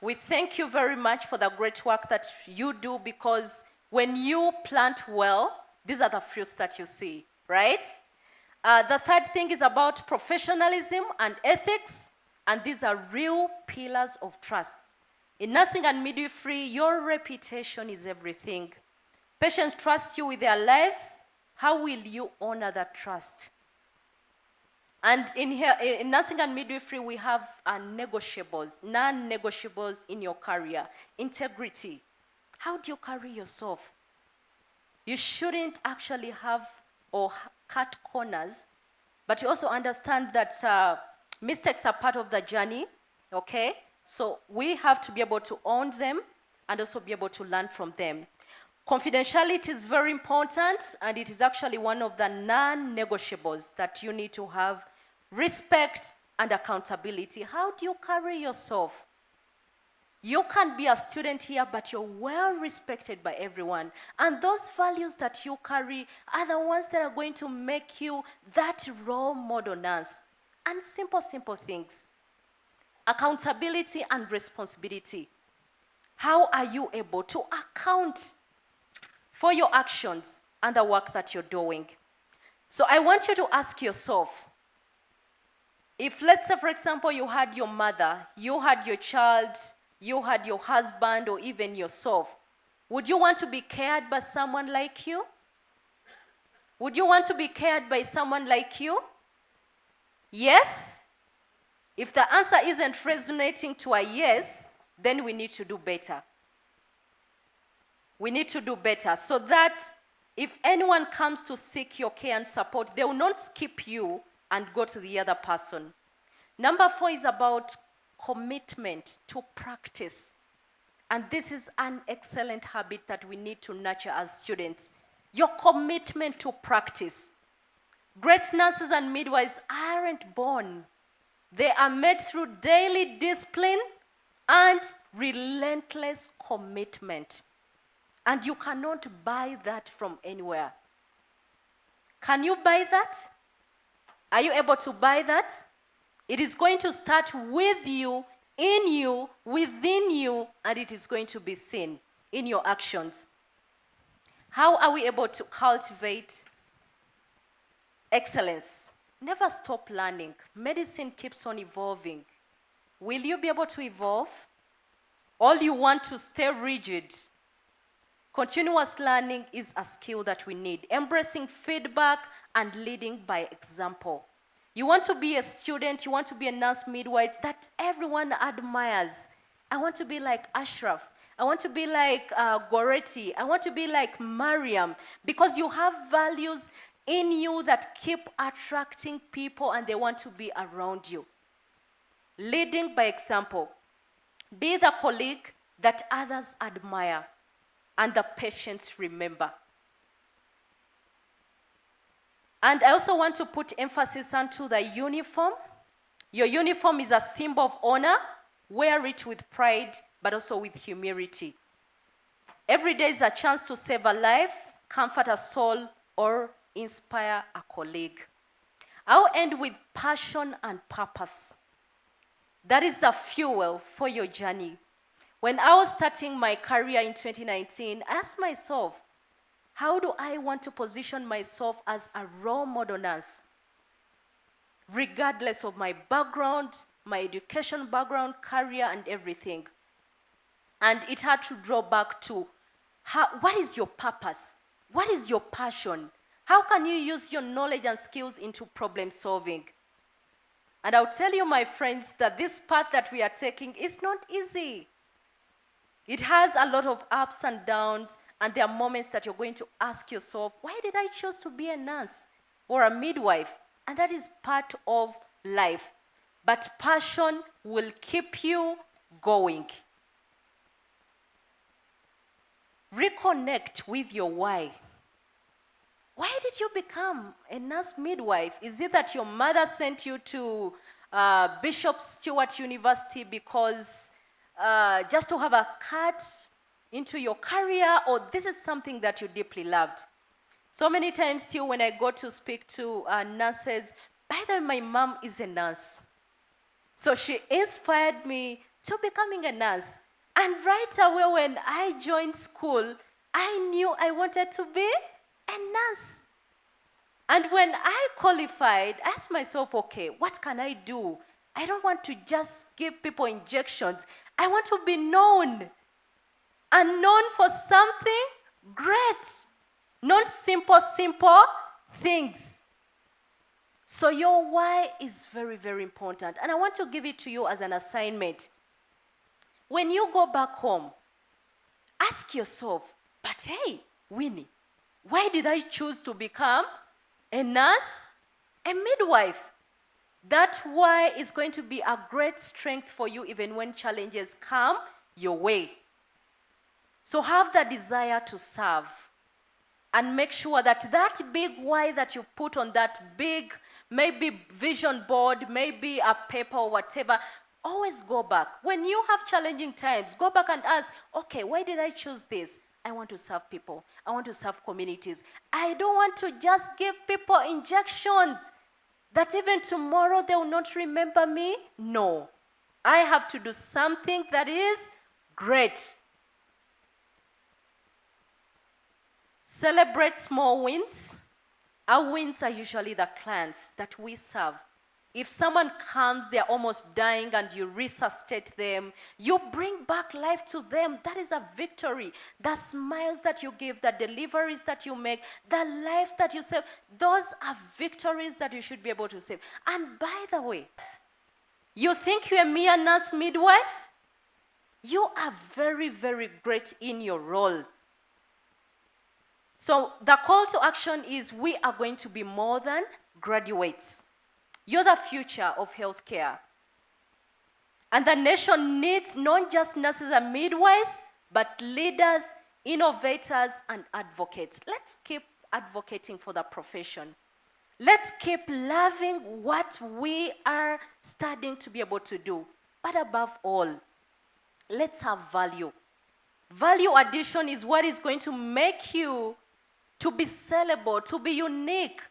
We thank you very much for the great work that you do, because when you plant well, these are the fruits that you see, right? The third thing is about professionalism and ethics, and these are real pillars of trust. In nursing and midwifery, your reputation is everything. Patients trust you with their lives. How will you honor that trust? And in nursing and midwifery, we have negotiables, non-negotiables in your career. Integrity. How do you carry yourself? You shouldn't actually have or cut corners, but you also understand that mistakes are part of the journey, okay? So we have to be able to own them and also be able to learn from them. Confidentiality is very important, and it is actually one of the non-negotiables that you need to have. Respect and accountability. How do you carry yourself? You can be a student here, but you're well respected by everyone. And those values that you carry are the ones that are going to make you that role model nurse. And simple things. Accountability and responsibility. How are you able to account for your actions and the work that you're doing? So I want you to ask yourself, if, let's say, for example, you had your mother, you had your child, you had your husband, or even yourself, would you want to be cared by someone like you? Would you want to be cared by someone like you? Yes? If the answer isn't resonating to a yes, then we need to do better. We need to do better so that if anyone comes to seek your care and support, they will not skip you and go to the other person. Number 4 is about commitment to practice. And this is an excellent habit that we need to nurture as students. Your commitment to practice. Great nurses and midwives aren't born. They are made through daily discipline and relentless commitment. And you cannot buy that from anywhere. Can you buy that? Are you able to buy that? It is going to start with you, in you, within you, and it is going to be seen in your actions. How are we able to cultivate excellence? Never stop learning. Medicine keeps on evolving. Will you be able to evolve? All you want to stay rigid. Continuous learning is a skill that we need. Embracing feedback and leading by example. You want to be a student, you want to be a nurse midwife that everyone admires. I want to be like Ashraf. I want to be like Goretti. I want to be like Mariam, because you have values in you that keep attracting people and they want to be around you. Leading by example. Be the colleague that others admire and the patients remember. And I also want to put emphasis onto the uniform. Your uniform is a symbol of honor. Wear it with pride, but also with humility. Every day is a chance to save a life, comfort a soul, or inspire a colleague. I'll end with passion and purpose. That is the fuel for your journey. When I was starting my career in 2019, I asked myself, how do I want to position myself as a role model nurse? Regardless of my background, my education background, career, and everything. And it had to draw back to, what is your purpose? What is your passion? How can you use your knowledge and skills into problem solving? And I'll tell you, my friends, that this path that we are taking is not easy. It has a lot of ups and downs, and there are moments that you're going to ask yourself, why did I choose to be a nurse or a midwife? And that is part of life. But passion will keep you going. Reconnect with your why. Why did you become a nurse midwife? Is it that your mother sent you to Bishop Stuart University because just to have a cut into your career, or this is something that you deeply loved? So many times still when I go to speak to nurses, by the way, my mom is a nurse. So she inspired me to becoming a nurse. And right away when I joined school, I knew I wanted to be a nurse. And when I qualified, I asked myself, okay, what can I do? I don't want to just give people injections. I want to be known. And known for something great. Not simple things. So your why is very, very important. And I want to give it to you as an assignment. When you go back home, ask yourself, but hey, Winnie, why did I choose to become a nurse, a midwife? That why is going to be a great strength for you even when challenges come your way. So have the desire to serve and make sure that that big why that you put on that big, maybe vision board, maybe a paper or whatever, always go back. When you have challenging times, go back and ask, okay, why did I choose this? I want to serve people. I want to serve communities. I don't want to just give people injections that even tomorrow they will not remember me. No. I have to do something that is great. Celebrate small wins. Our wins are usually the clients that we serve. If someone comes, they're almost dying, and you resuscitate them, you bring back life to them, that is a victory. The smiles that you give, the deliveries that you make, the life that you save, those are victories that you should be able to save. And by the way, you think you're a mere nurse midwife? You are very, very great in your role. So the call to action is we are going to be more than graduates. You're the future of healthcare. And the nation needs not just nurses and midwives, but leaders, innovators, and advocates. Let's keep advocating for the profession. Let's keep loving what we are starting to be able to do. But above all, let's have value. Value addition is what is going to make you to be sellable, to be unique.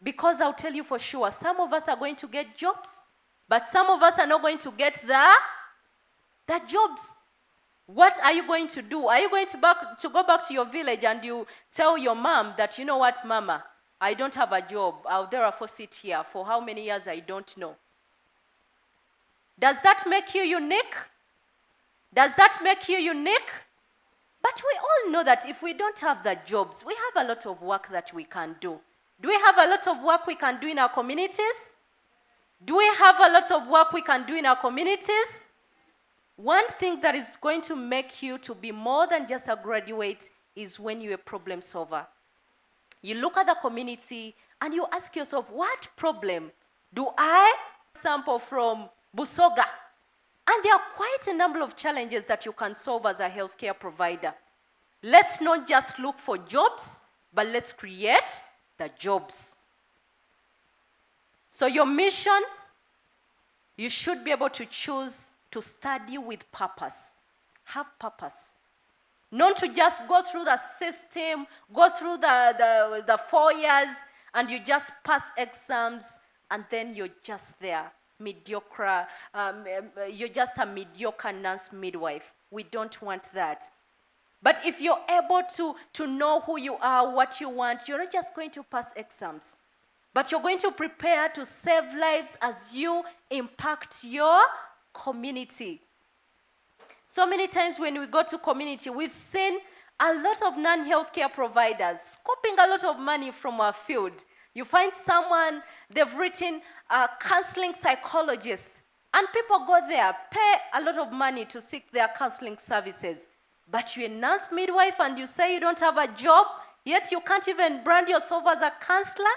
Because I'll tell you for sure, some of us are going to get jobs, but some of us are not going to get the jobs. What are you going to do? Are you going to go back to your village and you tell your mom that, you know what, Mama, I don't have a job. I'll therefore sit here for how many years I don't know. Does that make you unique? Does that make you unique? But we all know that if we don't have the jobs, we have a lot of work that we can do. Do we have a lot of work we can do in our communities? Do we have a lot of work we can do in our communities? One thing that is going to make you to be more than just a graduate is when you're a problem solver. You look at the community and you ask yourself, what problem do I sample from Busoga? And there are quite a number of challenges that you can solve as a healthcare provider. Let's not just look for jobs, but let's create the jobs. So your mission, you should be able to choose to study with purpose. Have purpose. Not to just go through the system, go through the 4 years, and you just pass exams, and then you're just there. Mediocre, you're just a mediocre nurse midwife. We don't want that. But if you're able to know who you are, what you want, you're not just going to pass exams, but you're going to prepare to save lives as you impact your community. So many times when we go to community, we've seen a lot of non-healthcare providers scooping a lot of money from our field. You find someone, they've written counseling psychologists, and people go there, pay a lot of money to seek their counseling services. But you're a nurse midwife and you say you don't have a job, yet you can't even brand yourself as a counselor?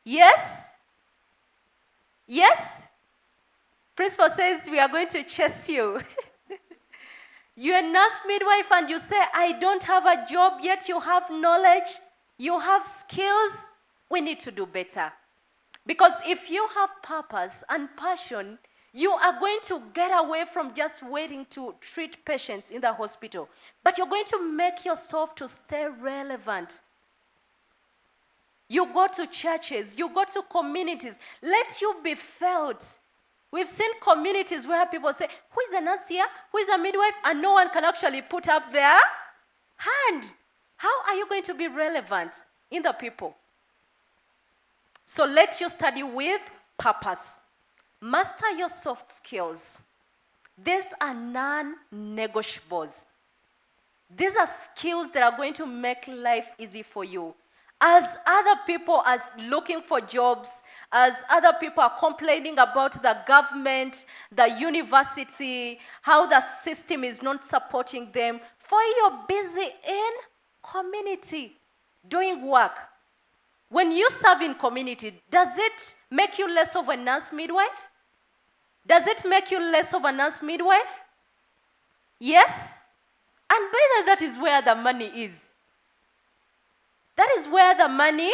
Yes? Yes? Principal says we are going to chase you. You're a nurse midwife and you say, I don't have a job, yet you have knowledge, you have skills. We need to do better. Because if you have purpose and passion, you are going to get away from just waiting to treat patients in the hospital. But you're going to make yourself to stay relevant. You go to churches, you go to communities. Let you be felt. We've seen communities where people say, who is a nurse here? Who is a midwife? And no one can actually put up their hand. How are you going to be relevant in the people? So let you study with purpose. Master your soft skills. These are non-negotiables. These are skills that are going to make life easy for you. As other people are looking for jobs, as other people are complaining about the government, the university, how the system is not supporting them, for you're busy in community, doing work. When you serve in community, does it make you less of a nurse midwife? Does it make you less of a nurse midwife? Yes? And by that is where the money is. That is where the money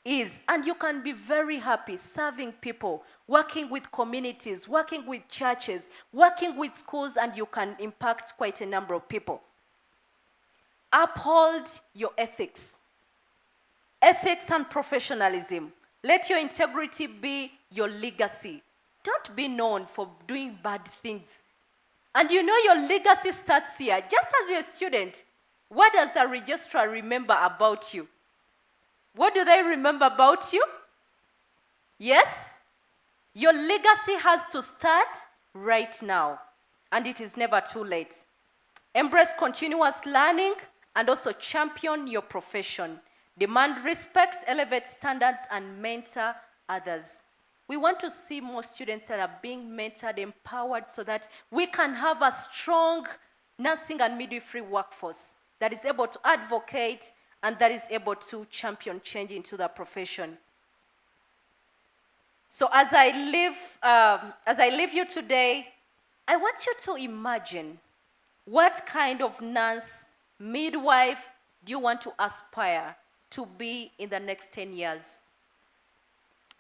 is. And you can be very happy serving people, working with communities, working with churches, working with schools, and you can impact quite a number of people. Uphold your ethics. Ethics and professionalism. Let your integrity be your legacy. Don't be known for doing bad things. And you know your legacy starts here. Just as you're a student, what does the registrar remember about you? What do they remember about you? Yes, your legacy has to start right now, and it is never too late. Embrace continuous learning and also champion your profession. Demand respect, elevate standards, and mentor others. We want to see more students that are being mentored, empowered, so that we can have a strong nursing and midwifery workforce that is able to advocate and that is able to champion change into the profession. So as I leave you today, I want you to imagine what kind of nurse, midwife do you want to aspire to be in the next 10 years?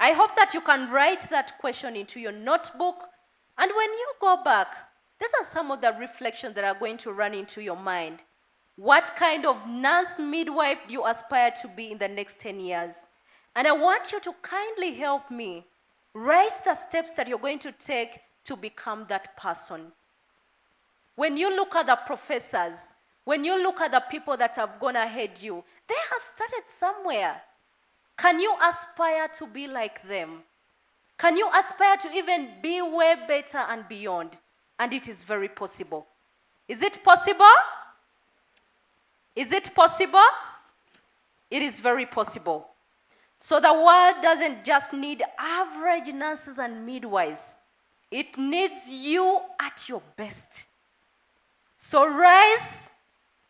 I hope that you can write that question into your notebook, and when you go back, these are some of the reflections that are going to run into your mind. What kind of nurse, midwife do you aspire to be in the next 10 years? And I want you to kindly help me write the steps that you're going to take to become that person. When you look at the professors, when you look at the people that have gone ahead you, they have started somewhere. Can you aspire to be like them? Can you aspire to even be way better and beyond? And it is very possible. Is it possible? Is it possible? It is very possible. So the world doesn't just need average nurses and midwives. It needs you at your best. So rise,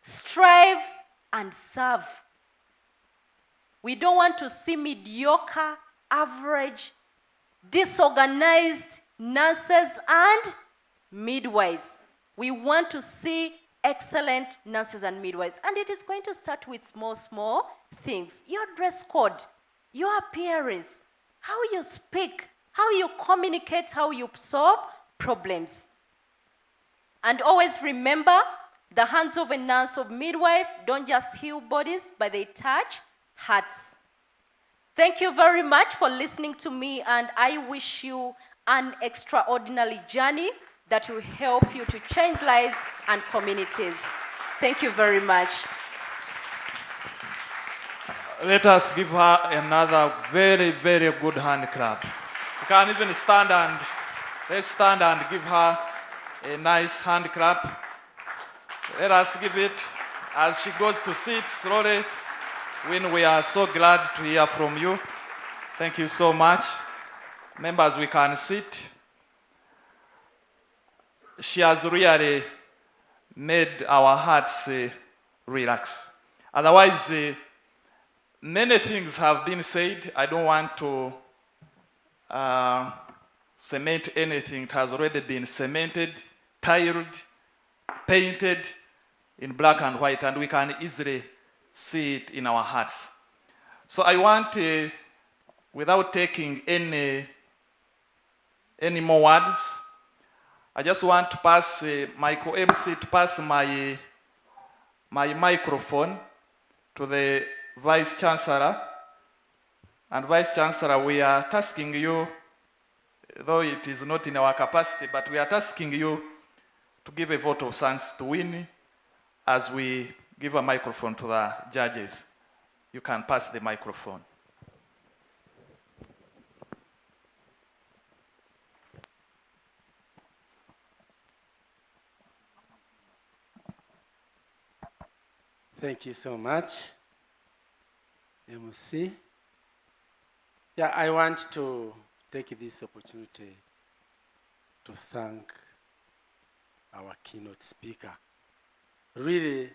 strive, and serve. We don't want to see mediocre, average, disorganized nurses and midwives. We want to see excellent nurses and midwives. And it is going to start with small things. Your dress code, your appearance, how you speak, how you communicate, how you solve problems. And always remember, the hands of a nurse or midwife don't just heal bodies, but they touch hearts. Thank you very much for listening to me, and I wish you an extraordinary journey that will help you to change lives and communities. Thank you very much. Let us give her another very, very good hand clap. You can even stand and, let's stand and give her a nice hand clap. Let us give it as she goes to sit slowly. When we are so glad to hear from you. Thank you so much. Members, we can sit. She has really made our hearts relax. Otherwise, many things have been said. I don't want to cement anything. It has already been cemented, tiled, painted in black and white, and we can easily see it in our hearts. So I want, without taking any more words, I just want to pass my co-MC to pass my microphone to the Vice Chancellor. And Vice Chancellor, we are tasking you, though it is not in our capacity, but we are tasking you to give a vote of thanks to Winnie as we give a microphone to the judges. You can pass the microphone. Thank you so much, MC. Yeah, I want to take this opportunity to thank our keynote speaker. Really,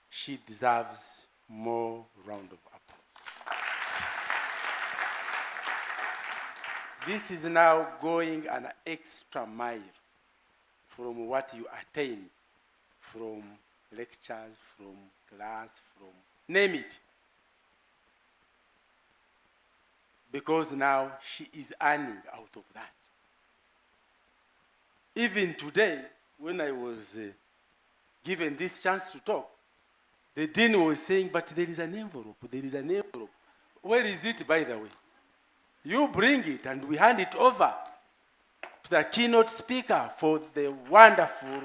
she deserves more round of applause. This is now going an extra mile from what you attain from lectures, from class, from name it. Because now she is earning out of that. Even today, when I was given this chance to talk, the dean was saying, but there is an envelope, there is an envelope. Where is it, by the way? You bring it and we hand it over to the keynote speaker for the wonderful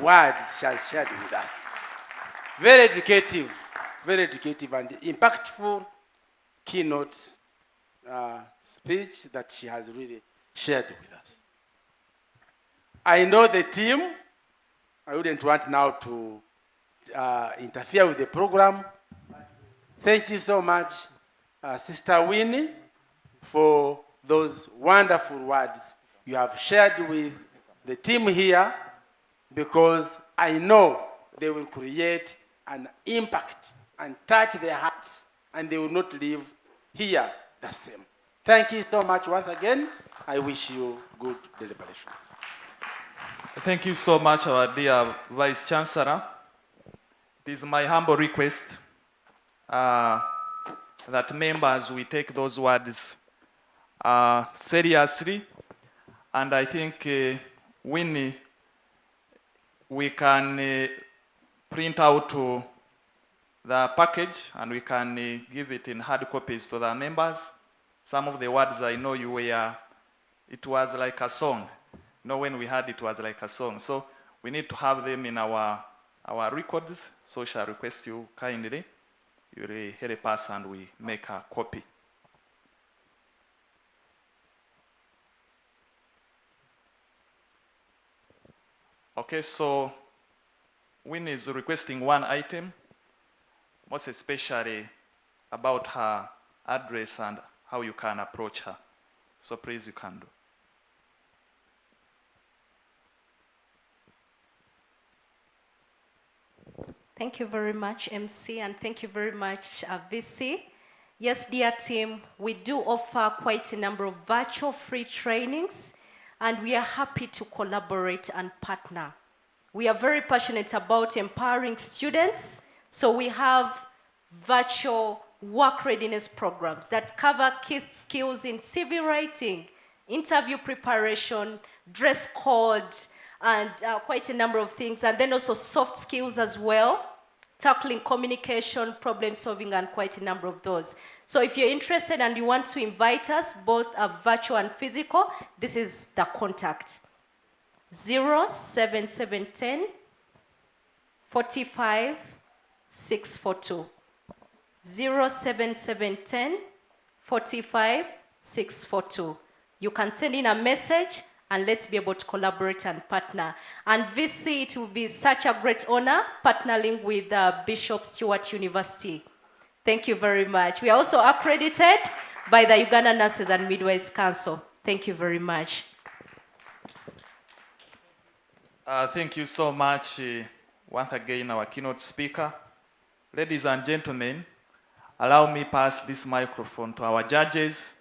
words she has shared with us. Very educative and impactful keynote speech that she has really shared with us. I know the team. I wouldn't want now to interfere with the program. Thank you so much, Sister Winnie, for those wonderful words you have shared with the team here, because I know they will create an impact and touch their hearts, and they will not leave here the same. Thank you so much once again. I wish you good deliberations. Thank you so much, our dear Vice Chancellor. It is my humble request that members will take those words seriously, and I think Winnie, we can print out the package and we can give it in hard copies to the members. Some of the words I know you were, it was like a song. You know, when we had it was like a song. So we need to have them in our records. So I shall request you kindly, you will help us and we make a copy. Okay, so Winnie is requesting one item, most especially about her address and how you can approach her. So please, you can do. Thank you very much, MC, and thank you very much, VC. Yes, dear team, we do offer quite a number of virtual free trainings, and we are happy to collaborate and partner. We are very passionate about empowering students, so we have virtual work readiness programs that cover key skills in civil writing, interview preparation, dress code, and quite a number of things, and then also soft skills as well, tackling communication, problem solving, and quite a number of those. So if you're interested and you want to invite us, both virtual and physical, this is the contact. 07710 45 642. 07710 45 642. You can send in a message and let's be able to collaborate and partner. And VC, it will be such a great honor partnering with Bishop Stuart University. Thank you very much. We are also accredited by the Uganda Nurses and Midwives Council. Thank you very much. Thank you so much, once again, our keynote speaker. Ladies and gentlemen, allow me pass this microphone to our judges.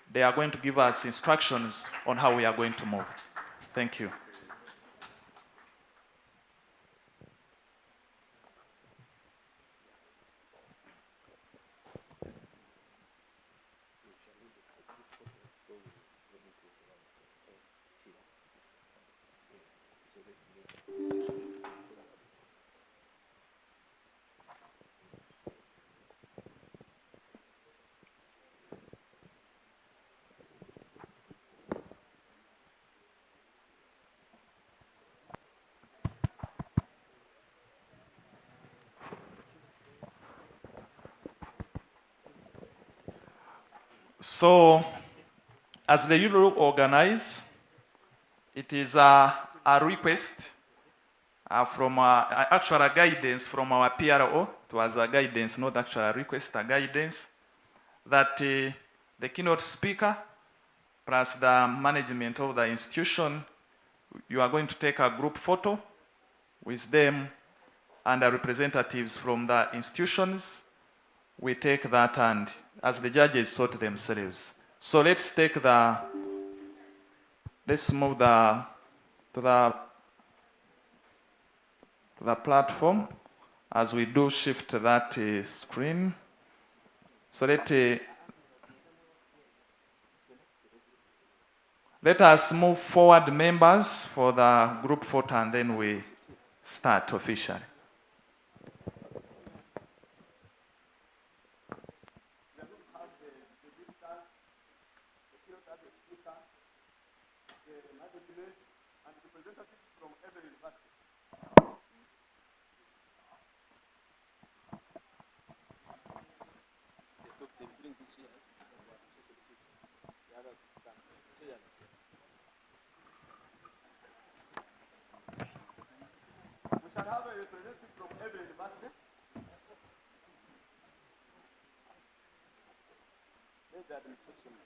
They are going to give us instructions on how we are going to move. Thank you. So, as the Euro organize, it is a request from actual guidance from our PRO. It was a guidance, not actual a request, a guidance that the keynote speaker plus the management of the institution, you are going to take a group photo with them and the representatives from the institutions. We take that and as the judges sort themselves. So let's move to the platform as we do shift that screen. So let us move forward, members, for the group photo, and then we start officially. We shall have a representative from every university. Let the administration.